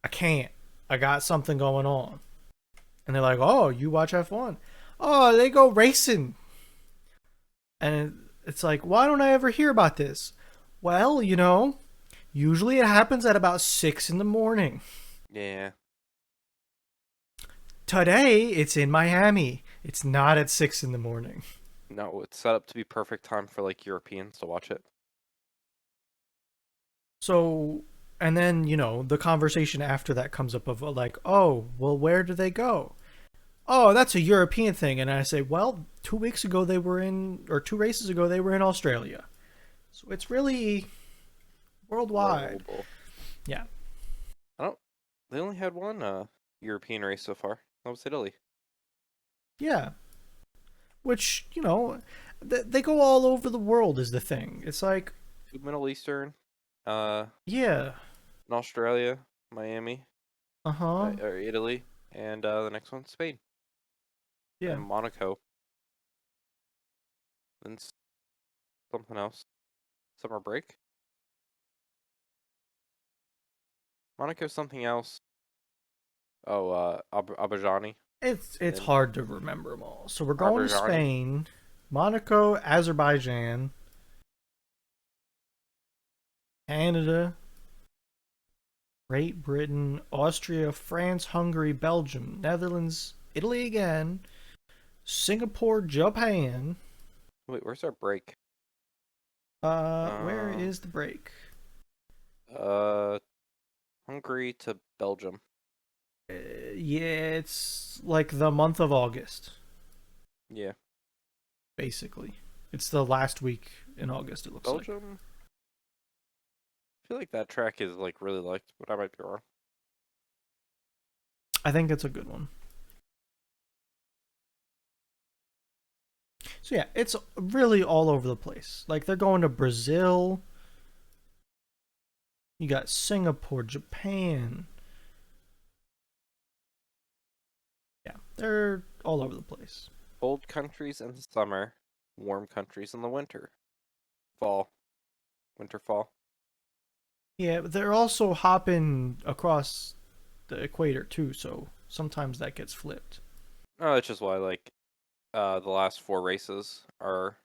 I can't. I got something going on." And they're like, "Oh, you watch F1? Oh, they go racing." And it's like, "Why don't I ever hear about this?" Well, usually it happens at about 6 in the morning. Yeah. Today, it's in Miami. It's not at 6 in the morning. No, it's set up to be perfect time for like Europeans to watch it. So, and then, the conversation after that comes up of like, oh, well, where do they go? Oh, that's a European thing. And I say, well, 2 weeks ago they were in, or 2 races ago they were in Australia. So it's really worldwide. Global. Yeah. I don't. They only had one European race so far. That was Italy. Yeah. Which, they go all over the world is the thing. It's like, Two Middle Eastern. Uh, yeah. in Australia, Miami, Uh huh. or Italy, and the next one Spain Yeah. and Monaco. Then something else. Summer break. Monaco something else. Oh, Abajani. And It's then hard to remember them all. So we're going to Arbajani. Spain, Monaco, Azerbaijan, Canada, Great Britain, Austria, France, Hungary, Belgium, Netherlands, Italy again, Singapore, Japan. Wait, where's our break? Where Um, is the break? uh, Hungary to Belgium. Yeah, it's like the month of August, Yeah, basically. It's the last week in August, it looks like. Belgium. I feel like that track is like really liked, but I might be wrong. I think it's a good one. So yeah, it's really all over the place. Like they're going to Brazil. You got Singapore, Japan. Yeah, they're all over the place. Cold countries in the summer, warm countries in the winter. Fall, winter, fall. Yeah, but they're also hopping across the equator too, so sometimes that gets flipped. Oh, that's just why like the last four races are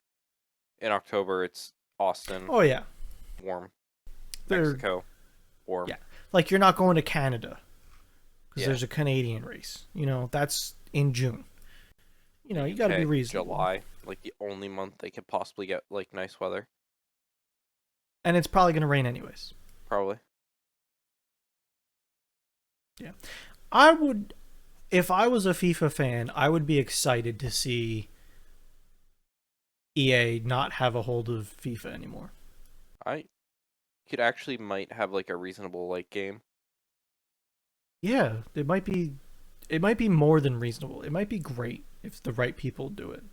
in October. It's Austin, Oh yeah, warm. they're Mexico, warm. yeah. Like you're not going to Canada because Yeah. there's a Canadian race. That's in June. The You got to be UK, reasonable. July, like the only month they could possibly get like nice weather. And it's probably going to rain anyways. Probably. Yeah. I would if I was a FIFA fan, I would be excited to see EA not have a hold of FIFA anymore. I could actually might have like a reasonable like game. Yeah, it might be more than reasonable. It might be great if the right people do it.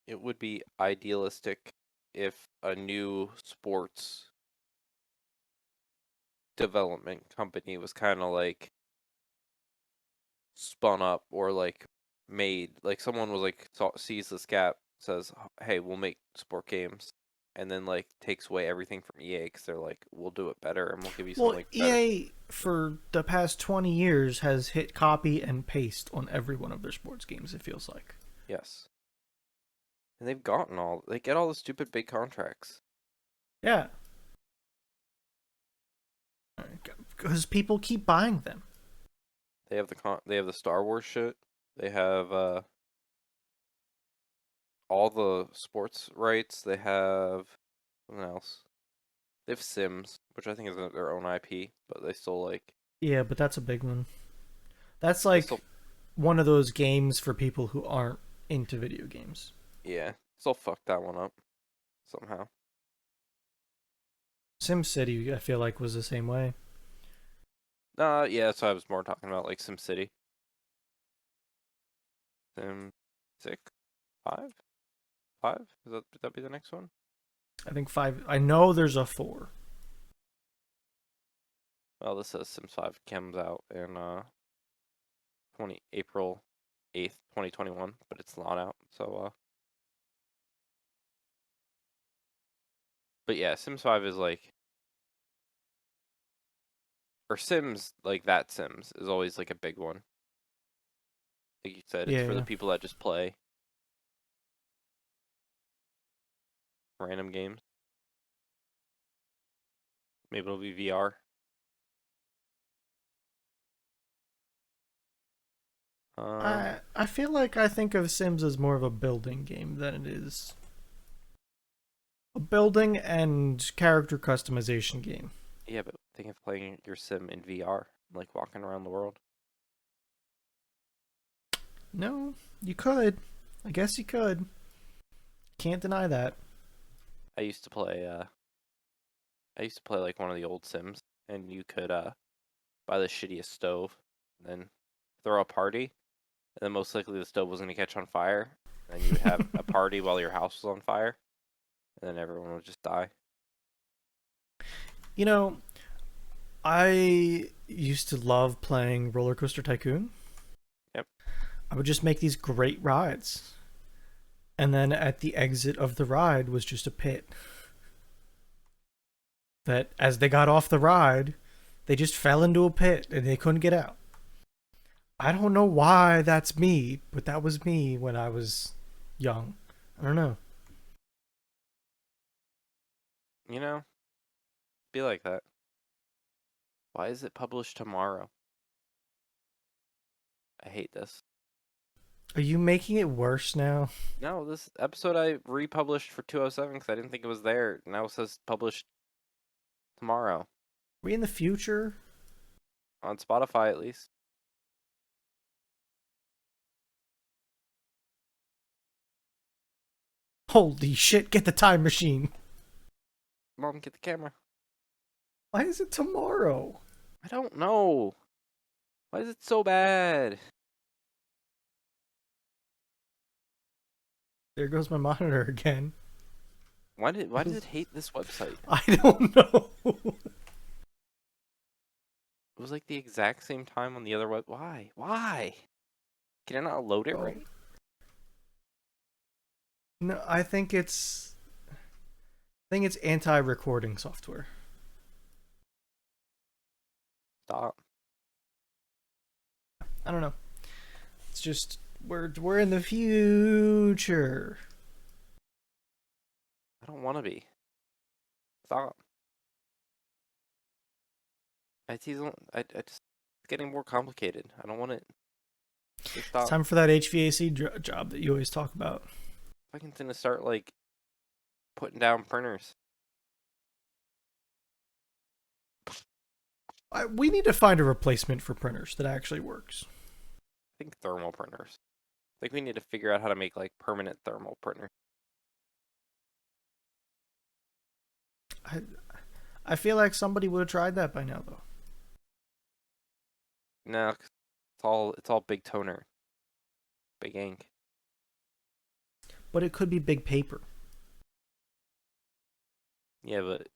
It would be idealistic if a new sports development company was kind of like spun up or like made like someone was like sees this gap, says, "Hey, we'll make sport games," and then like takes away everything from EA because they're like, "We'll do it better and we'll give you Well, something better." EA for the past 20 years has hit copy and paste on every one of their sports games, it feels like. Yes. And they get all the stupid big contracts. Yeah. Because people keep buying them. They have the Star Wars shit. They have all the sports rights. They have something else. They have Sims, which I think is their own IP, but they still like Yeah, but that's a big one. That's they still like one of those games for people who aren't into video games. still fuck that one up somehow. SimCity, I feel like, was the same way. Yeah, so I was more talking about like SimCity. Sim 6, 5, 5. Would that be the next one? I think 5. I know there's a 4. Well, this says Sims 5 comes out in 20 April 8th, 2021, but it's not out. So but yeah, Sims 5 is like, or Sims like that Sims is always like a big one. Like you said, it's Yeah, for the yeah. people that just play random games. Maybe it'll be VR. I feel like I think of Sims as more of a building game than it is a building and character customization game. Yeah, but think of playing your Sim in VR, like walking around the world. No, you could. I guess you could. Can't deny that. I used to play like one of the old Sims, and you could buy the shittiest stove, and then throw a party, and then most likely the stove was gonna catch on fire, and then you would have a party while your house was on fire, and then everyone would just die. You know, I used to love playing Roller Coaster Tycoon. Yep. I would just make these great rides. And then at the exit of the ride was just a pit. That as they got off the ride, they just fell into a pit and they couldn't get out. I don't know why that's me, but that was me when I was young. I don't know. You know, be like that. Why is it published tomorrow? I hate this. Are you making it worse now? No, this episode I republished for 207 because I didn't think it was there. Now it says published tomorrow Are we in the future? on Spotify at least. Holy shit, get the time machine. Mom, get the camera. Why is it tomorrow? I don't know. Why is it so bad? There goes my monitor again. Why does it hate this website? I don't know. It was like the exact same time on the other web. Why? Why? Can I not load it Bro. right? No, I think it's anti-recording software. Stop. I don't know. It's just we're in the future. I don't want to be. Stop. I just it's getting more complicated. I don't want it. Just It's stop. time for that HVAC job that you always talk about. Fucking gonna start like putting down printers. We need to find a replacement for printers that actually works. I think thermal printers. I think we need to figure out how to make like permanent thermal printers. I I feel like somebody would have tried that by now though. No, 'cause it's all big toner, big ink. But it could be big paper. Yeah, but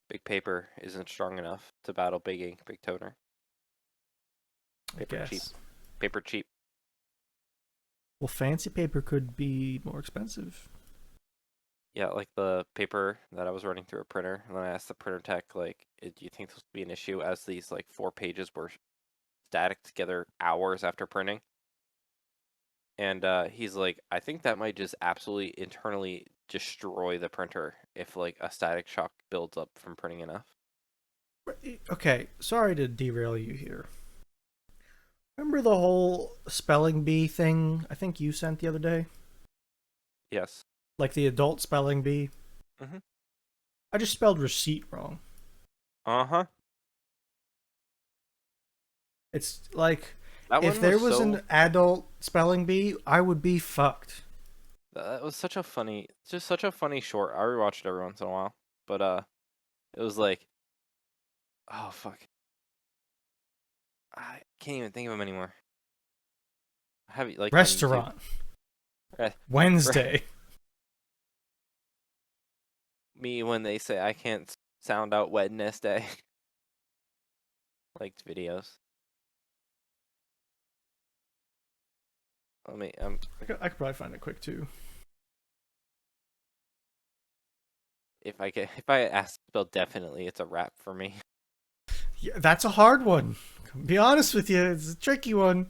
big paper isn't strong enough to battle big ink, big toner. I Paper cheap. guess. Paper cheap. Well, fancy paper could be more expensive. Yeah, like the paper that I was running through a printer, and then I asked the printer tech, like, do you think this would be an issue as these like 4 pages were static together hours after printing? And he's like, I think that might just absolutely internally destroy the printer if like a static shock builds up from printing enough. Okay, sorry to derail you here. Remember the whole spelling bee thing I think you sent the other day? Yes. Like the adult spelling bee? Mm-hmm. I just spelled receipt wrong. Uh-huh. It's like, That if one was there was so an adult spelling bee, I would be fucked. that was such a funny, just such a funny short. I rewatch it every once in a while. But it was like, oh fuck. I can't even think of him anymore. Have you like on YouTube? Restaurant. Right, right. Wednesday. Me when they say I can't sound out Wednesday. Liked videos. Let me I could probably find it quick too. if I ask to spell definitely, it's a wrap for me. Yeah, that's a hard one. Be honest with you, it's a tricky one.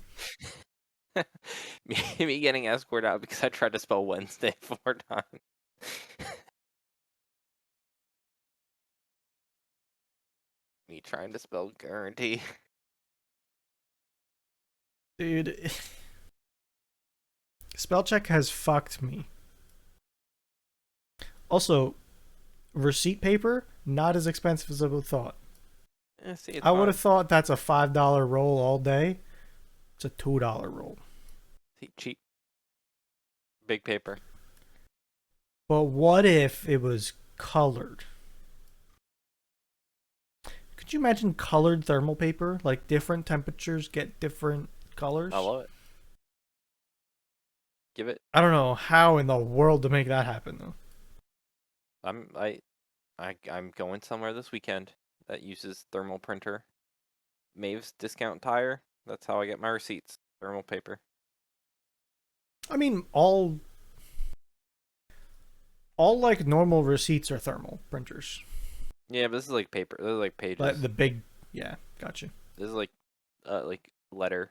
me getting escorted out because I tried to spell Wednesday 4 times. Me trying to spell guarantee. Dude, spell check has fucked me. Also, receipt paper, not as expensive as I would have thought. See, it's I would fine. have thought that's a $5 roll all day. It's a $2 roll. See, cheap. Big paper. But what if it was colored? Could you imagine colored thermal paper? Like different temperatures get different I colors? love it. Give it. I don't know how in the world to make that happen though. I'm I I'm going somewhere this weekend that uses thermal printer. Maeve's Discount Tire. That's how I get my receipts. Thermal paper. I mean, all like normal receipts are thermal printers. Yeah, but this is like paper. This is like Like pages. the big, yeah, gotcha. This is like letter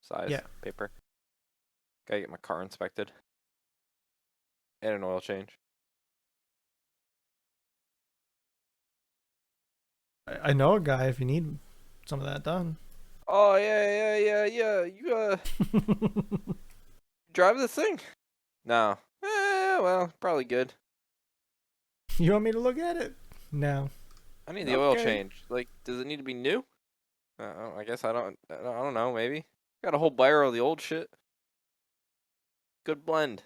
size Yeah, paper. Gotta get my car inspected. And an oil change. I know a guy if you need some of that done. Oh yeah. You drive this thing? No. Well, probably good. You want me to look at it? No. I need the oil Okay. change. Like, does it need to be new? I guess I don't know. Maybe. Got a whole barrel of the old shit. Good blend.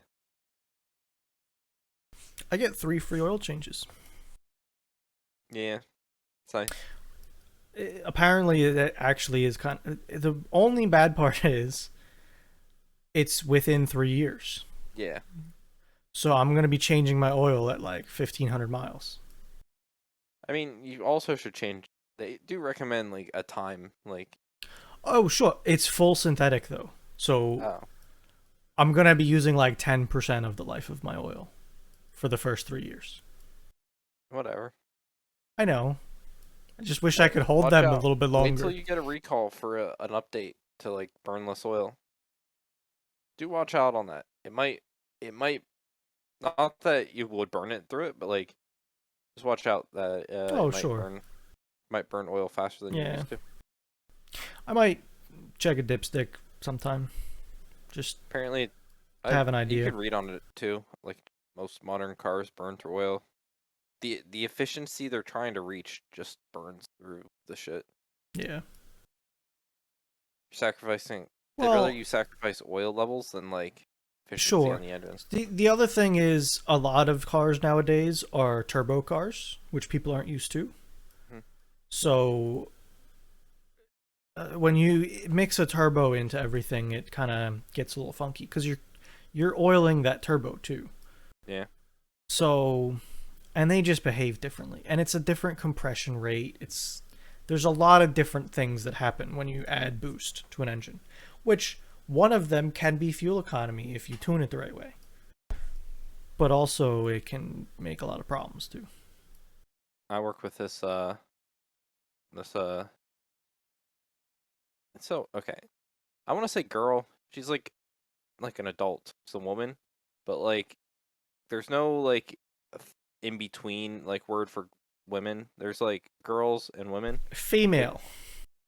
I get 3 free oil changes. Yeah, it's nice. Apparently, it actually is kind of, the only bad part is it's within 3 years. Yeah. So I'm going to be changing my oil at like 1,500 miles. I mean, you also should change. They do recommend like a time, like Oh, sure. It's full synthetic though. So oh, I'm going to be using like 10% of the life of my oil for the first 3 years. whatever. I know. I just wish I could hold Watch them a out. little bit Wait till longer. you get a recall for an update to like burn less oil. Do watch out on that. It might not that you would burn it through it, but like just watch out that it Oh, sure. might burn oil faster than you're Yeah. used to. I might check a dipstick sometime. Just Apparently, to have an you idea. could read on it too. Like most modern cars burn through oil. The efficiency they're trying to reach just burns through the shit. Yeah. You're sacrificing. I'd rather Well, you sacrifice oil levels than like efficiency on sure. the engine. The other thing is a lot of cars nowadays are turbo cars, which people aren't used to. Hmm. So when you mix a turbo into everything, it kind of gets a little funky because you're oiling that turbo too. Yeah. So and they just behave differently, and it's a different compression rate. There's a lot of different things that happen when you add boost to an engine, which one of them can be fuel economy if you tune it the right way. But also it can make a lot of problems too. I work with this so okay. I want to say girl. She's like like an adult, it's a woman, but like there's no like in between like word for women. There's like girls and women, like Female.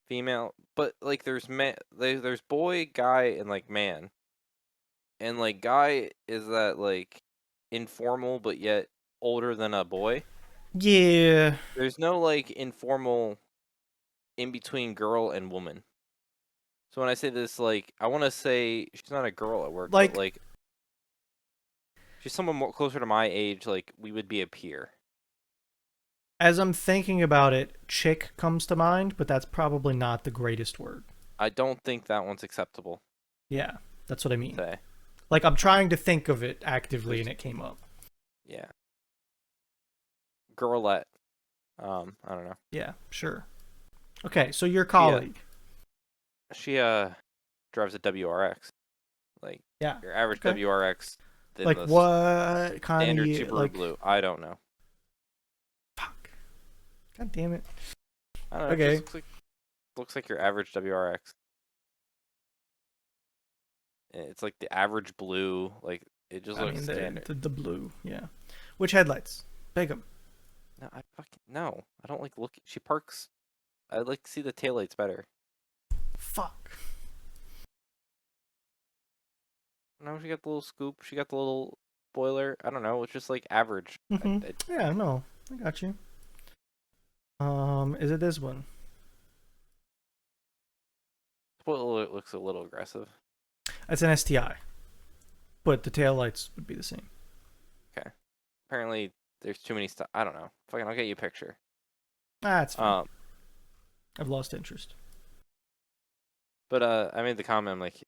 female, but like there's man, there's boy, guy, and like man, and like guy is that like informal but yet older than a boy. Yeah. There's no like informal in between girl and woman. So when I say this, like I want to say she's not a girl at work, but Like, like she's someone more closer to my age. Like we would be a peer. as I'm thinking about it, chick comes to mind, but that's probably not the greatest word. I don't think that one's acceptable. Yeah, that's what I mean. Say Like, I'm trying to think of it actively and there's it came up. yeah, girlette. I don't know. Yeah, sure. Okay, so your She colleague. she drives a WRX, like Yeah. your average Okay. WRX, than Like, the what kind standard of, Subaru like, Blue. I don't know. fuck. God damn it. I don't know. It Okay. just looks like your average WRX. It's like the average blue. Like it just I looks mean, standard. the blue, yeah. Which headlights? Pick 'em. No, I fucking no. I don't like looking. She parks. I like to see the taillights better. Fuck. No, she got the little scoop. She got the little spoiler. I don't know. It's just like average. Yeah, no. I got you. Is it this one? Spoiler looks a little aggressive. It's an STI, but the taillights would be the same. Okay. Apparently, there's too many stuff. I don't know. Fucking, I'll get you a picture. Ah, it's fine. Um, I've lost interest. but I made the comment. I'm like,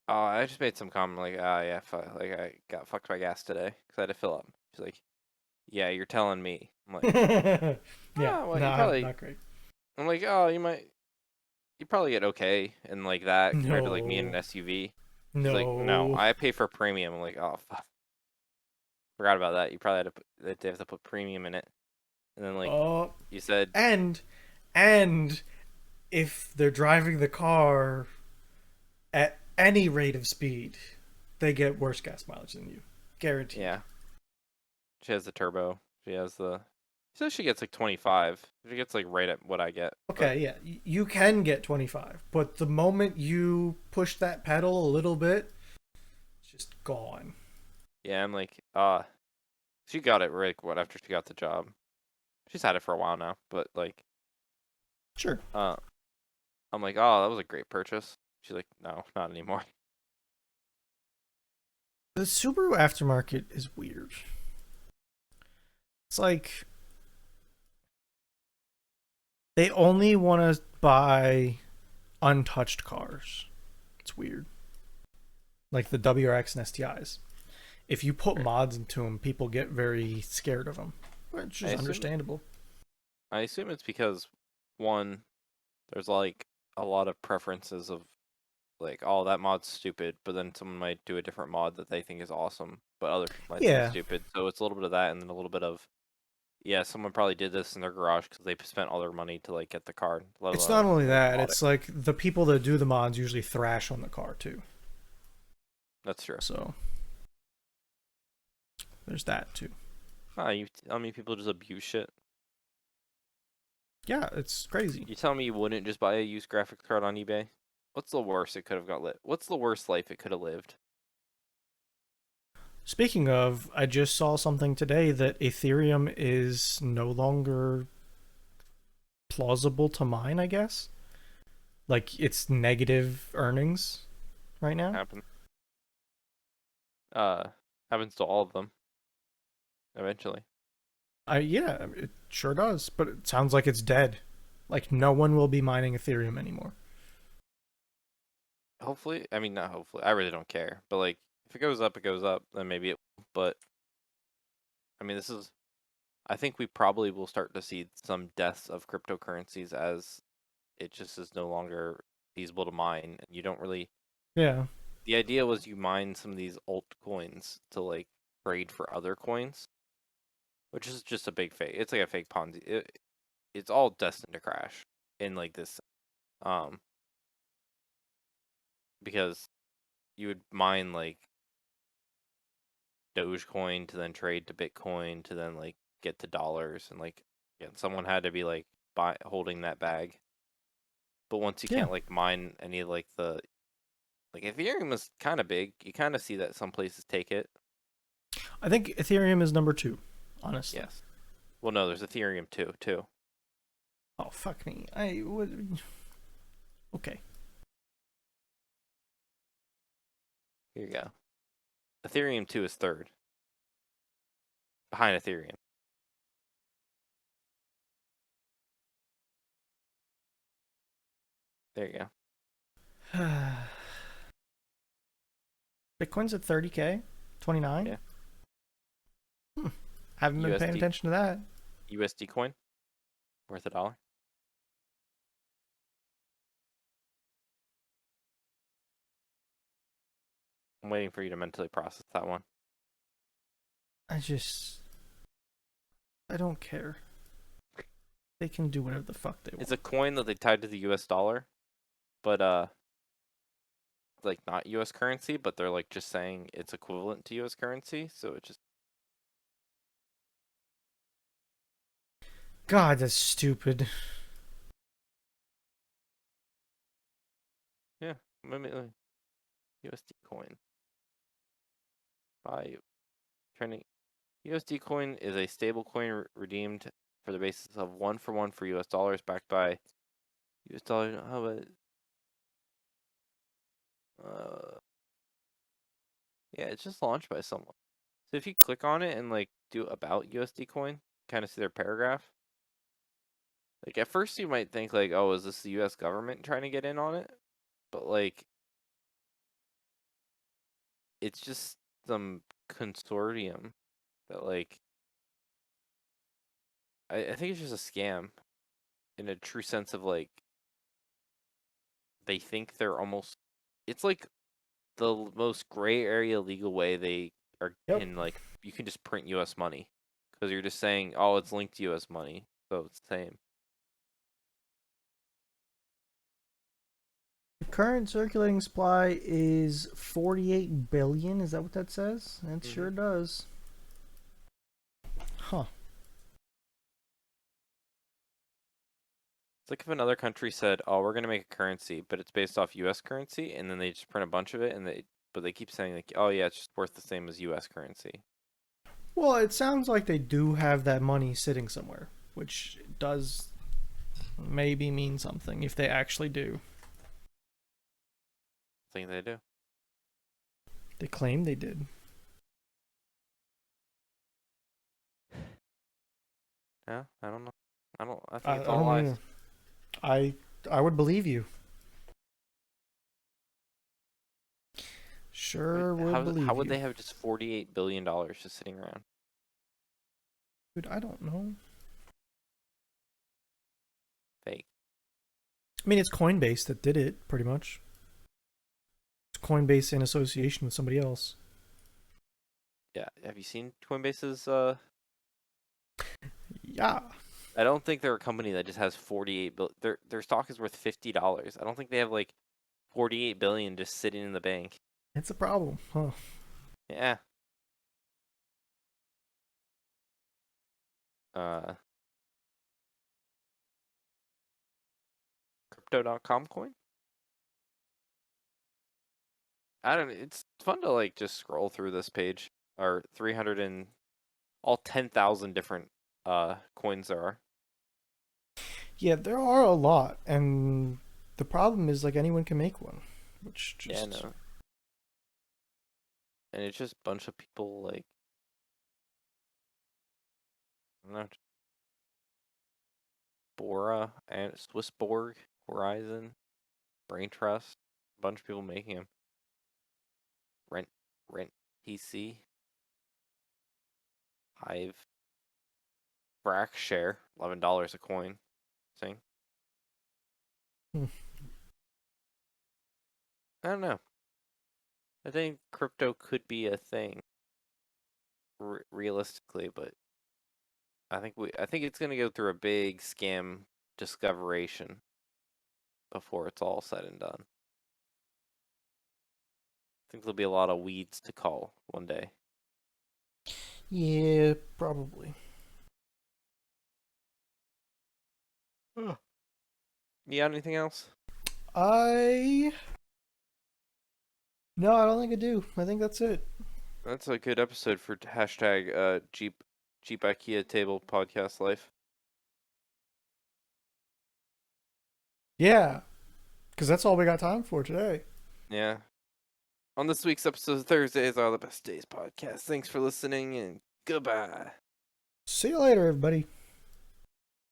oh, I just made some comment like, oh yeah, like I got fucked by gas today because I had to fill up. She's like, yeah, you're telling me. I'm like, Yeah, oh, well, you nah, probably. not great. I'm like, oh, you probably get okay and like that compared to like me in an No, SUV. She's like, no, no. I pay for premium. I'm like, oh fuck, forgot about that. You probably had to they have to put premium in it. And then like Oh, you said, and and if they're driving the car at any rate of speed, they get worse gas mileage than you, guaranteed. yeah, she has the turbo. She has the. She says she gets like 25. She gets like right at what I get. But Okay, yeah, you can get 25, but the moment you push that pedal a little bit, it's just gone. yeah, I'm like, she got it right what after she got the job. She's had it for a while now, but like, Sure. uh, I'm like, oh, that was a great purchase. She's like, no, not anymore. The Subaru aftermarket is weird. It's like they only want to buy untouched cars. It's weird. Like the WRX and STIs. If you put mods into them, people get very scared of them, which is understandable. I assume it's because one, there's like a lot of preferences of like, oh, that mod's stupid, but then someone might do a different mod that they think is awesome, but other people might think it's Yeah. stupid. So it's a little bit of that, and then a little bit of, yeah, someone probably did this in their garage because they spent all their money to like get the car. Let It's alone not only like, that, bought it. it's like the people that do the mods usually thrash on the car too. That's true. So there's that too. I mean, people just abuse shit. Yeah, it's crazy. You tell me you wouldn't just buy a used graphics card on eBay? What's the worst it could have got lit? What's the worst life it could have lived? Speaking of, I just saw something today that Ethereum is no longer plausible to mine, I guess. Like it's negative earnings right now. Happen. Uh, happens to all of them. Eventually. Yeah, it sure does, but it sounds like it's dead. Like no one will be mining Ethereum anymore. Hopefully, I mean not hopefully. I really don't care. But like, if it goes up, it goes up. Then maybe it. But I mean, this is. I think we probably will start to see some deaths of cryptocurrencies as it just is no longer feasible to mine. And you don't really. Yeah. The idea was you mine some of these altcoins to like trade for other coins, which is just a big fake. It's like a fake Ponzi. It's all destined to crash in like this. Um, because you would mine like Dogecoin to then trade to Bitcoin to then like get to dollars, and like someone had to be like holding that bag. But once you Yeah. can't like mine any of like the like Ethereum is kind of big. You kind of see that some places take it. I think Ethereum is number 2, honestly. Yes. Well, no, there's Ethereum too. Oh fuck me. I would. Okay. Here you go. Ethereum 2 is third, behind Ethereum. There you go. Bitcoin's at 30K, 29. Yeah. Haven't been paying USD attention to that. USD coin worth $1. I'm waiting for you to mentally process that one. I don't care. They can do whatever the fuck they want. It's a coin that they tied to the US dollar, but like not US currency, but they're like just saying it's equivalent to US currency, so it just God, that's stupid. yeah, USD coin. By trending USD coin is a stable coin redeemed for the basis of 1-for-1 for US dollars backed by US dollar. How about yeah, it's just launched by someone. So if you click on it and like do about USD coin, kind of see their paragraph. Like at first you might think like, oh, is this the US government trying to get in on it? But like it's just some consortium that like I think it's just a scam in a true sense of like they think they're almost it's like the most gray area legal way they are Yep. can like you can just print US money because you're just saying, oh, it's linked to US money, so it's the same. The current circulating supply is 48 billion. Is that what that says? It sure does. Huh. It's like if another country said, "Oh, we're gonna make a currency, but it's based off U.S. currency," and then they just print a bunch of it, but they keep saying like, "Oh yeah, it's just worth the same as U.S. currency." Well, it sounds like they do have that money sitting somewhere, which does maybe mean something if they actually do. I think they do. They claim they did. Yeah, I don't know. I don't. I think I it's all don't lies. know. I would believe you. Sure would How believe would you. they have just $48 billion just sitting around? Dude, I don't know. Fake. I mean, it's Coinbase that did it, pretty much. It's Coinbase in association with somebody else. Yeah. Have you seen Coinbase's? Yeah. I don't think they're a company that just has 48 billion. Their stock is worth $50. I don't think they have like 48 billion just sitting in the bank. It's a problem, huh? Yeah. Uh, crypto.com coin? I don't it's fun to like just scroll through this page or 300 and all 10,000 different coins there are. Yeah, there are a lot, and the problem is like anyone can make one, which Yeah, just no. And it's just a bunch of people like I don't know, Bora and Swissborg, Horizon, Brain Trust, a bunch of people making them. Rent Rent PC, Hive, Brack Share, $11 a coin. Thing. hmm. I don't know. I think crypto could be a thing realistically, but I think it's gonna go through a big scam discoveration before it's all said and done. think there'll be a lot of weeds to cull one day. Yeah, probably. You got anything else? No, I don't think I do. I think that's it. That's a good episode for hashtag cheap IKEA table podcast life. Yeah, because that's all we got time for today. Yeah. On this week's episode of Thursdays Are the Best Days podcast. Thanks for listening and goodbye. See you later, everybody.